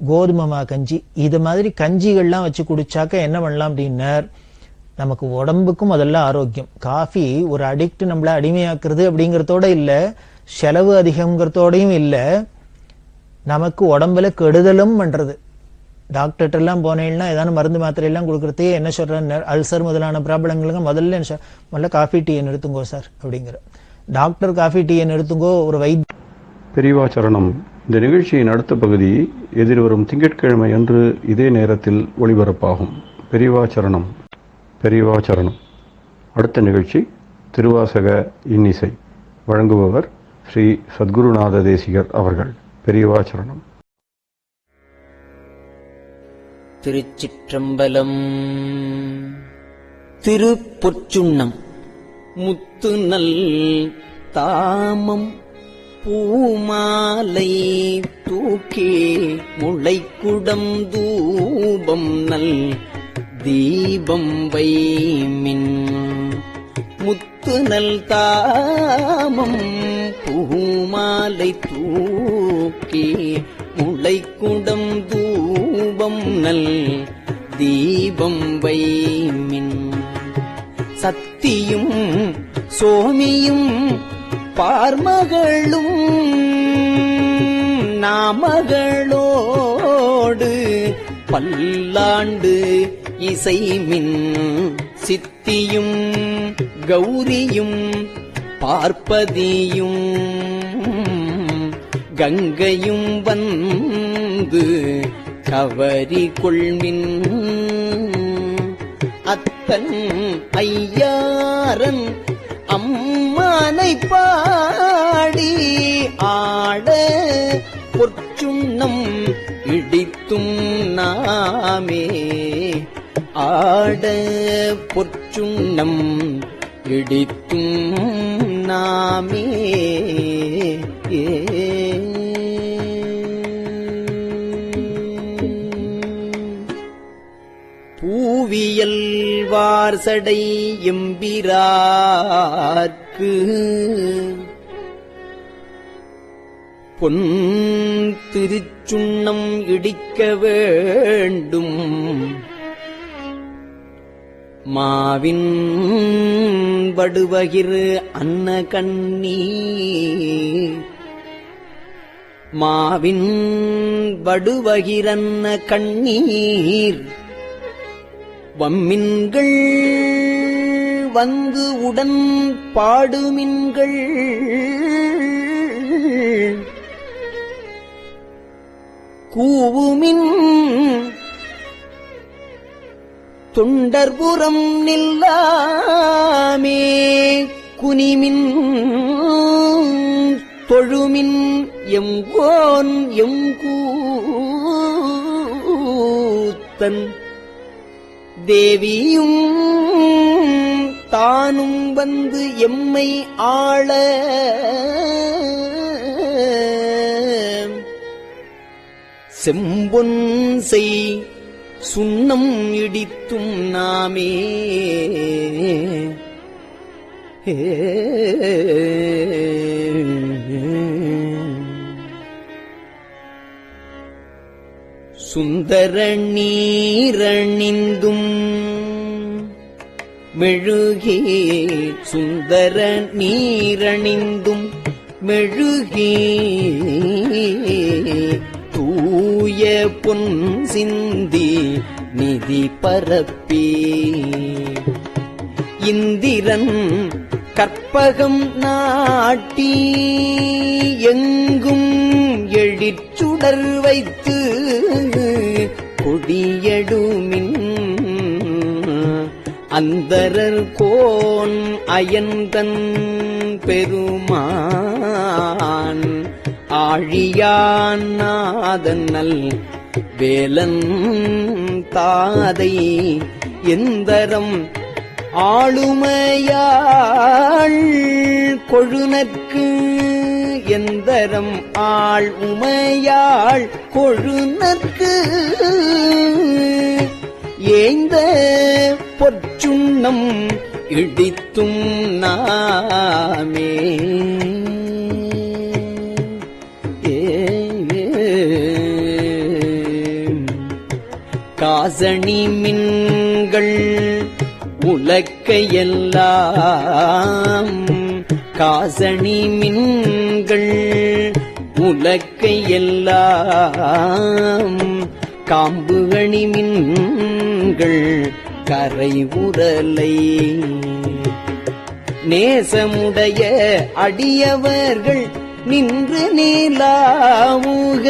E: கோதுமை கஞ்சி, இது மாதிரி கஞ்சிகள்லாம் வச்சு குடிச்சாக்க என்ன பண்ணலாம் அப்படின்னார், நமக்கு உடம்புக்கும் அதெல்லாம் ஆரோக்கியம். காஃபி ஒரு அடிக்ட், நம்மள அடிமையாக்குறது அப்படிங்கறதோட இல்ல, செலவு அதிகம்ங்கிறதோடையும் இல்ல, நமக்கு உடம்புல கெடுதலும் பண்றது. டாக்டர்கிட்ட எல்லாம் போனேன்னா ஏதாவது மருந்து மாத்திரை எல்லாம் கொடுக்கறதே என்ன சொல்றாரு, அல்சர் முதலான ப்ராப்ளங்களுக்கு முதல்ல காஃபி டீயை நிறுத்துங்கோ சார் அப்படிங்கிற. டாக்டர் காஃபி டீயை நிறுத்துங்கோ, ஒரு வைத்திய.
A: பெரியவாச்சரணம். இந்த நிகழ்ச்சியின் அடுத்த பகுதி எதிர்வரும் திங்கட்கிழமை அன்று இதே நேரத்தில் ஒளிபரப்பாகும். பெரியவாச்சரணம். பெரியவாச்சரணம். அடுத்த நிகழ்ச்சி திருவாசக இன்னிசை. வழங்குபவர் ஸ்ரீ சத்குருநாத தேசிகர் அவர்கள். பெரியவாச்சரணம்.
F: திருச்சிற்றம்பலம். திருப்பொற்சுண்ணம் முத்து நல் தாமம் பூமாலை தூக்கே முளைக்குடம் தூபம் நல் தீபம் வைமின். முத்து நல் தாமம் பூமாலை தூக்கே முளைக்குடம் தூபம் நல் தீபம் வைமின். சத்தியும் சோமியும் பார்மகளும் நாமகளோடு பல்லாண்டு இசைமின். சித்தியும் கௌரியும் பார்ப்பதியும் கங்கையும் வந்து கவரி கொள்மின். அத்தன் ஐயாரன் அம்மானை பாடி ஆட பொற்சுண்ணம் இடித்தும் நாமே. ஆட பொற்சுண்ணம் இடித்தும் நாமே. பூவியல் வார்சடை எம்பிரார்க்கு பொன் திருச்சுண்ணம் இடிக்க வேண்டும். மாவின் வடுவகிர் அன்ன கண்ணீர். மாவின் வடுவகிரன்ன கண்ணீர் வம்மின்கள் வந்து உடன் பாடுமின்கள். கூவுமின் தொண்டர்புறம் நில்லாமே. குனிமின் தொழுமின் எங்கோன் எங்கூத்தன் தேவியும் தானும் வந்து எம்மை ஆள செம்பொன் செய் சுண்ணம் இடித்தும் நாமே சுந்தர நீரணிந்தும் மெழுகி சுந்தர நீரணிந்தும் மெழுகி தூய பொன் சிந்தி நிதி பரப்பி இந்திரன் கற்பகம் நாட்டி எங்கும் எழிற்சுடர் வைத்து கொடியடுமின் அந்தரர் கோன் அயன்தன் பெருமான் ஆழியான் நாதனல் வேலன் தாதை எந்தரம் ஆளுமையாள் கொழுநற்கு எந்தரம் ஆள் உமையாள் கொழுநற்கு ஏந்த பொற்சுண்ணம் இடித்தும் நாமே காசணி மின்கள் உலக்கையெல்லாம் காசணி மின்கள் உலக்கையெல்லாம் காம்புகணி மின்கள் கரை உரலை நேசமுடைய அடியவர்கள் நின்று நீலாவுக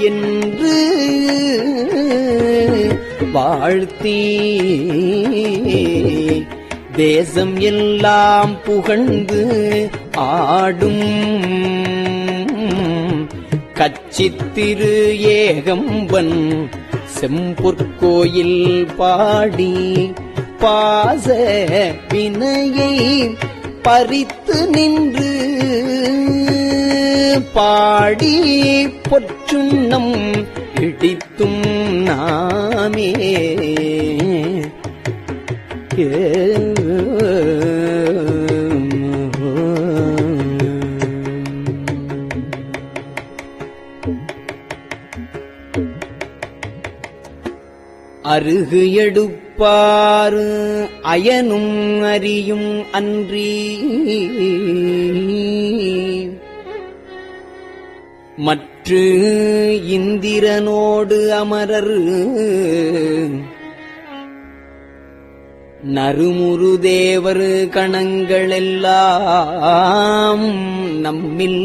F: என்று வாழ்த்தி தேசம் எல்லாம் புகழ்ந்து ஆடும் கச்சித்திரு ஏகம்பன் செம்பொற்கோயில் பாடி பாச வினையை பறித்து நின்று பாடி பொற்றுண்ணம் இடித்தும் நாமே அருகு எடுப்பாறு அயனும் அறியும் அன்றி மற்று இந்திரனோடு அமரர் நறுமுறு தேவர் கணங்களெல்லாம் நம்மில்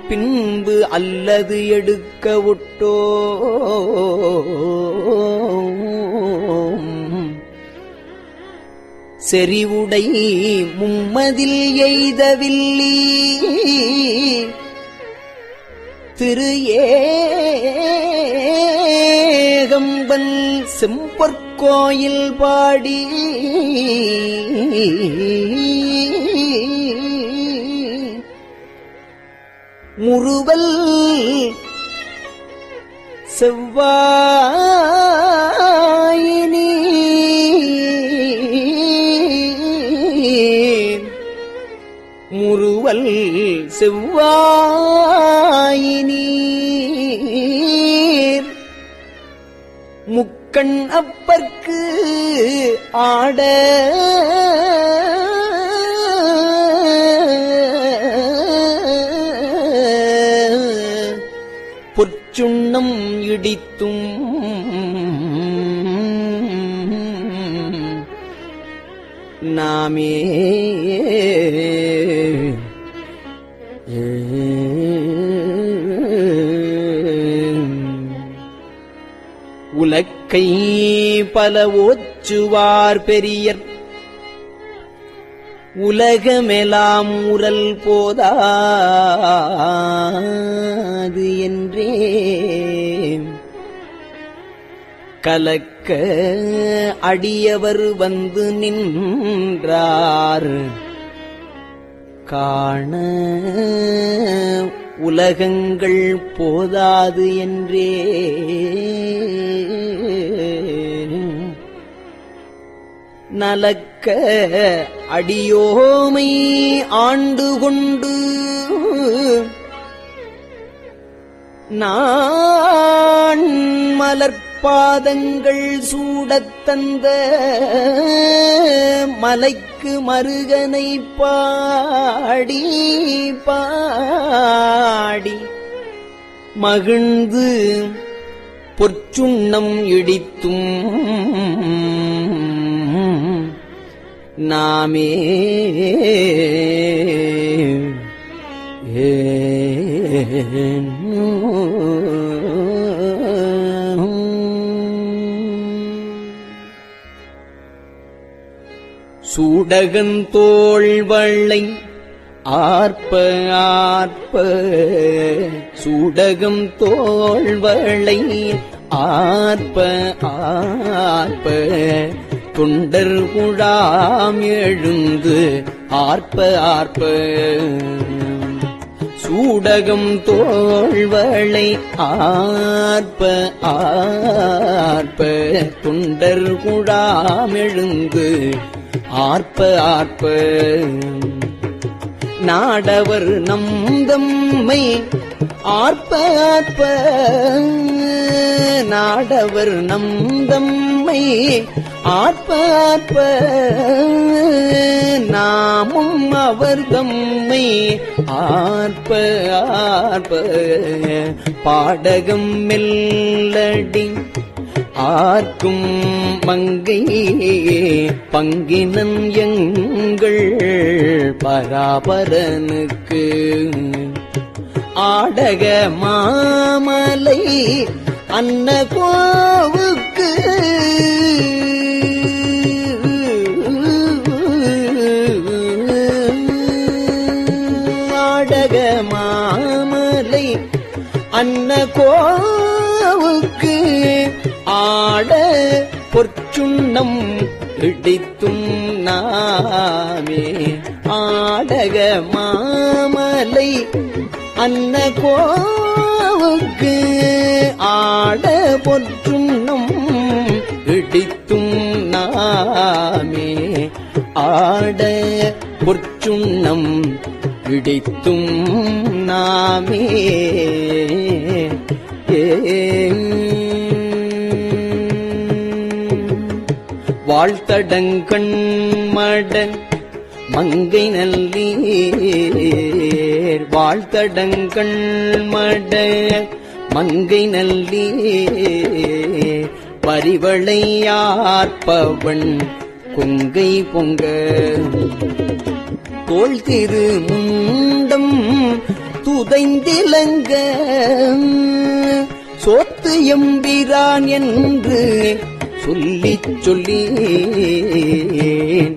F: பின்பு அல்லது எடுக்க ஒட்டோ செறிவுடை மும்மதில் எய்தவில்லி திரு ஏகம்பன் செம்பொற்கோயில் பாடி முறுவல் செவ்வாயினி முறுவல் செவ்வாயினீர் முக்கண் அப்பற்கு ஆட பொற்சுண்ணம் இடித்தும் நாமே உலக்கை பல ஓச்சுவார் பெரியர் உலகமெலாம் உரல் போதாது என்றே கலக்க அடியவர் வந்து நின்றார் காண உலகங்கள் போதாது என்றே நலக்க அடியோமை ஆண்டு கொண்டு நான் மலர்பாதங்கள் சூடத் தந்த மலைக்கு மருகனை பாடி பாடி மகிழ்ந்து பொற்சுண்ணம் இடித்தும் நாமே சூடகந்தோள் வள்ளை ஆர்ப்ப ஆர்ப்ப சூடகம் தோள்வளை ஆர்ப்ப ஆர்ப்ப தொண்டர் குழாம் எழுந்து ஆர்ப்ப ஆர்ப்ப சூடகம் தோள்வளை ஆர்ப்ப ஆர்ப்ப தொண்டர் குழாம் எழுந்து ஆர்ப்ப ஆர்ப்ப நாடவர் நம்தம்மை ஆர்ப்ப ஆர்ப்ப நாடவர் நம்தம்மை ஆர்ப்ப ஆர்ப்ப நாமும் அவர் தம்மை ஆர்ப்ப ஆர்ப்ப பாடகம் மெல்லடி ஆர்க்கும் மங்கை பங்கினன் எங்கள் பராபரனுக்கு ஆடக மாமலை அன்ன கோவுக்கு ஆடக மாமலை அன்ன கோவுக்கு ஆட பொற்சுண்ணம் இடித்தும் நாமே ஆடக மாமலை அன்ன கோவுக்கு ஆட பொற்சுண்ணம் இடித்தும் நாமே ஆட பொற்சுண்ணம் இடித்தும் நாமே வாழ்த்தடங்கண் மட மங்கை நல்லீர் வாழ்த்தடங்கண் மட மங்கை நல்லீர் பரிவளையார்ப்பவன் கொங்கை பொங்க தோள் திரு முண்டம் துதைந்திலங்க சோத்து எம்பிரான் என்று சொல்லிச் சொல்லி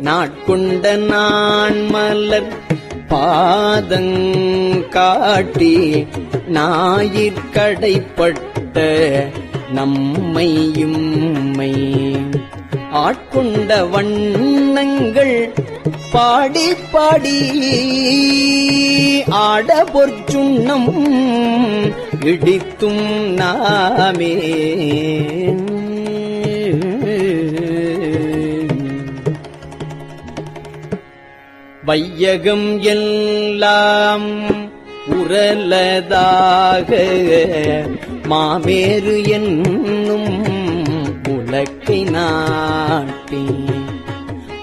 F: நாட்கொண்ட நான் மலர் பாதங்காட்டி ஞாயிற்கடைப்பட்ட நம்மையும்மை ஆட்கொண்ட வண்ணங்கள் பாடி பாடி ஆட பொற்சுண்ணம் இடித்தும் நாமே வையகம் எல்லாம் உரலதாக மாமேறு என்னும் உலக்கை நாட்டி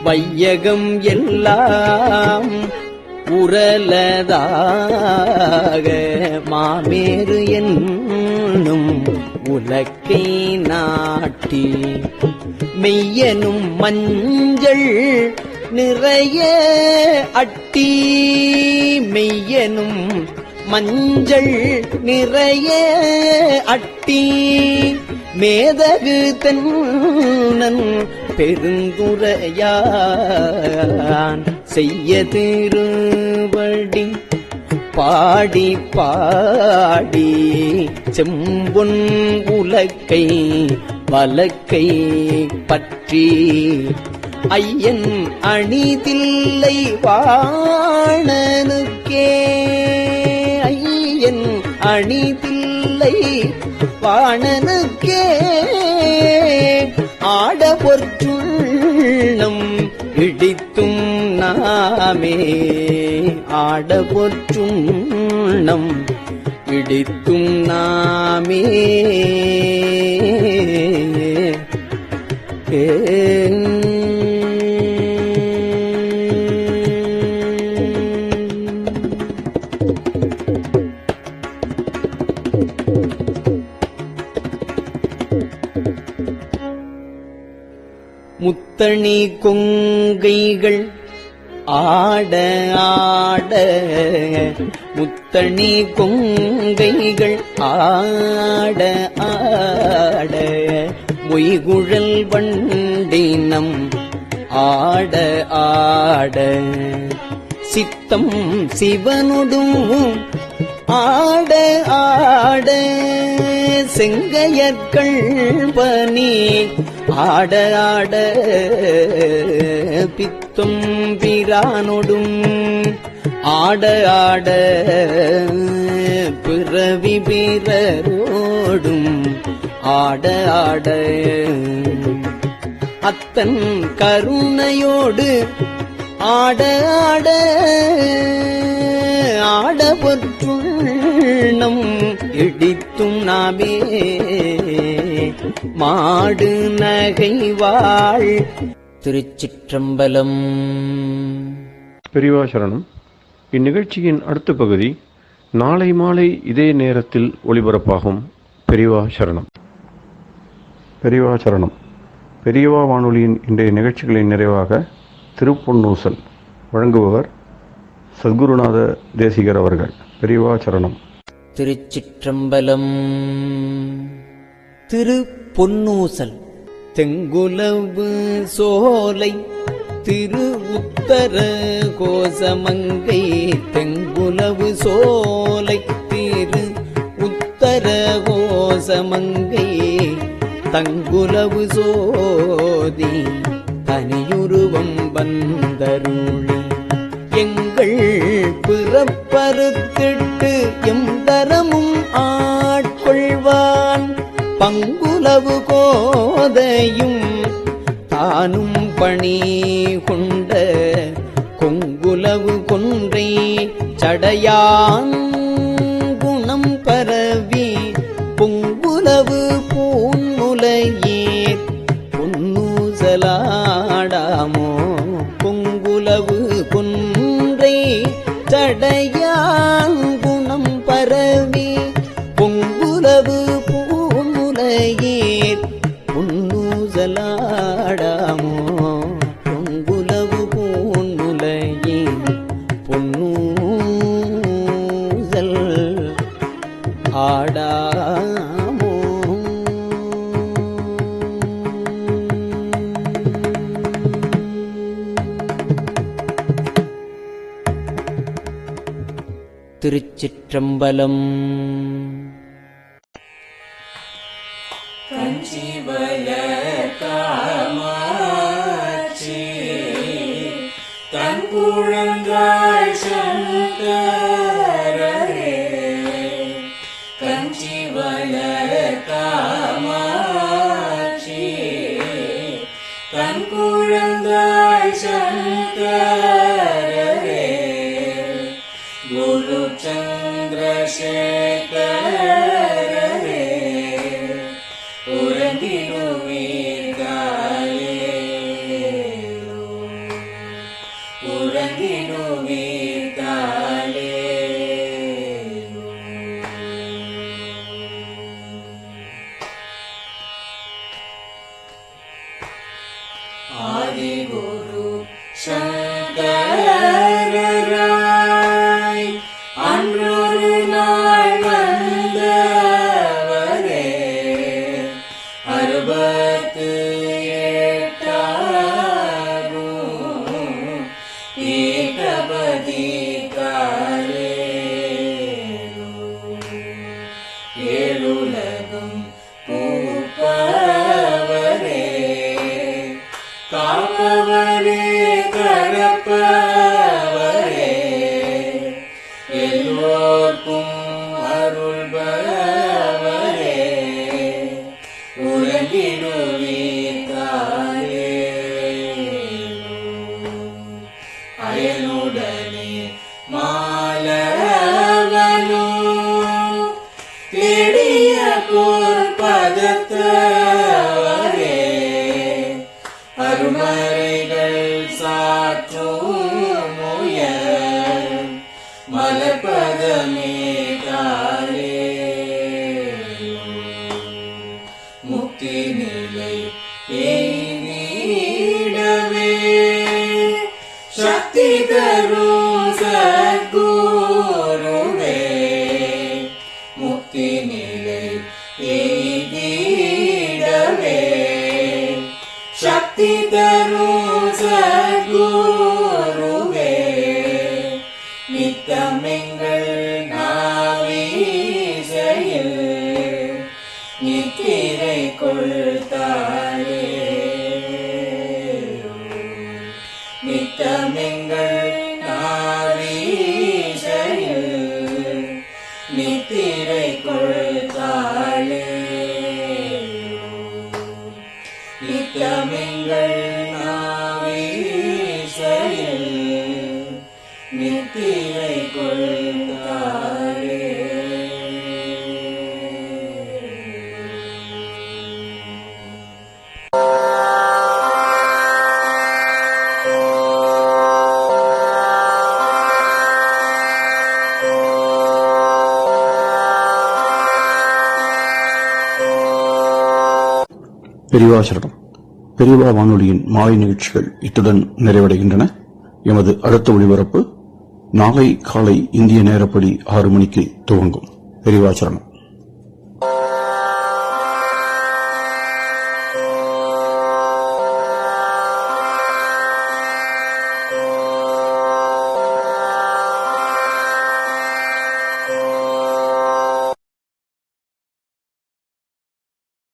F: வையகம் எல்லாம் உரலதாக மாமேறு என்னும் உலக்கை நாட்டி மெய்யனும் மஞ்சள் நிறைய அட்டி மெய்யனும் மஞ்சள் நிறைய அட்டி மேதகு தென்னன் பெருந்துரையான் செய்ய திருவடி பாடி பாடி செம்பொன் உலக்கை வலக்கை பற்றி ஐயன் அணிதில்லை வாணனுக்கே ஐயன் அணிதில்லை வாணனுக்கே ஆட பொற்றுள்ளம் இடித்தும் நாமே ஆட பொற்றுள்ளம் இடித்தும் நாமே முத்தணி கொங்கைகள் ஆட ஆட முத்தணி கொங்கைகள் ஆட ஆட மொய்குழல் வண்டினம் ஆட ஆட சித்தம் சிவனொடும் ஆட ஆட செங்கையற்கள் பனி ஆட ஆட பித்தும் பிரானொடும் ஆட ஆட பிறவி பிறரோடும் ஆட ஆட அத்தன் கருணையோடு ஆட ஆட ஆட பொற்றுள்ளம் இடித்தும் நாமே மாடு நகை வாழ். திருச்சிற்றம்பலம்.
A: பெரியவா சரணம். இந்நிகழ்ச்சியின் அடுத்த பகுதி நாளை மாலை இதே நேரத்தில் ஒளிபரப்பாகும். பெரியவா சரணம். பெரியவா சரணம். பெரியவா வானொலியின் இன்றைய நிகழ்ச்சிகளின் நிறைவாக திருப்பொன்னூசல் வழங்குபவர் சத்குருநாத தேசிகர் அவர்கள். பெரியவா சரணம்.
F: திருச்சிற்றம்பலம். திருப்பொன்னூசல். தெங்குலவு சோலை திரு உத்தர கோசமங்கை தெங்குலவு சோலை திரு உத்தர கோசமங்கை தங்குலவு சோதி தனியுருவம் வந்தருளி எங்கள் பிறப்பறுத்திட்டு எந்தரமும் ஆட்கொள்வான் பங்குலவு கோதையும் தானும் பணி கொண்ட கொங்குலவு கொன்றை சடையான் குணம் பரவி பொங்குலவு பூன்முலையீர் பொன்னூசலாடாமோ பொங்குலவு கொன்றை சடையான் குணம் பரவி பொங்குலவு பூன்முலையீர் பொன்னூசலாடாமோ பொங்குலவு பூன்முலையீர் பொன்னூசல் ஆடாமோ. திருச்சிற்றம்பலம்.
G: கஞ்சிவல காமாட்சி தன் குழந்தாய் சங்கரரே கஞ்சிவல காமாட்சி தன் குழந்தாய் சங்கரரே குரு சந்திரசேகரரே உறங்கிடுவீர்களேலோ உறங்கிடுவீர்களேலோ. ஆதிகுரு சங்கரராய் அன்றொரு நாள் வந்தவரே 68 ஏகபதி காலே காப்பவரே கரப்பவரே எல்லோர்க்கும் அருள்பவரே உறங்கிடுவீர்காலே அயனுடனே மாலவனோ தேடிய பொற்பதத்தவரே அருமறைகள் சாற்றும் உயர் மலர்பதமே தாரே முக்தி நிலை எய்திடவே சக்தி தரும் சத்குருவே முக்தி நிலை எய்திடவே சக்தி தரும் சத்குருவே நித்தமெங்கள் நாவீசையில் நித்திரை கொள்தாயே நித்தமெங்கள் நாவீசையில் நித்திரை கொள்தாயே நித்தமெங்கள் நாவீசையில் நித்திரை கொள்தாயே
A: பெரியவா சரணம். பெரியவா வானொலியின் மாலை நிகழ்ச்சிகள் இத்துடன் நிறைவடைகின்றன. எமது அடுத்த ஒளிபரப்பு நாளை காலை இந்திய நேரப்படி 6 மணிக்கு துவங்கும். பெரியவா சரணம்.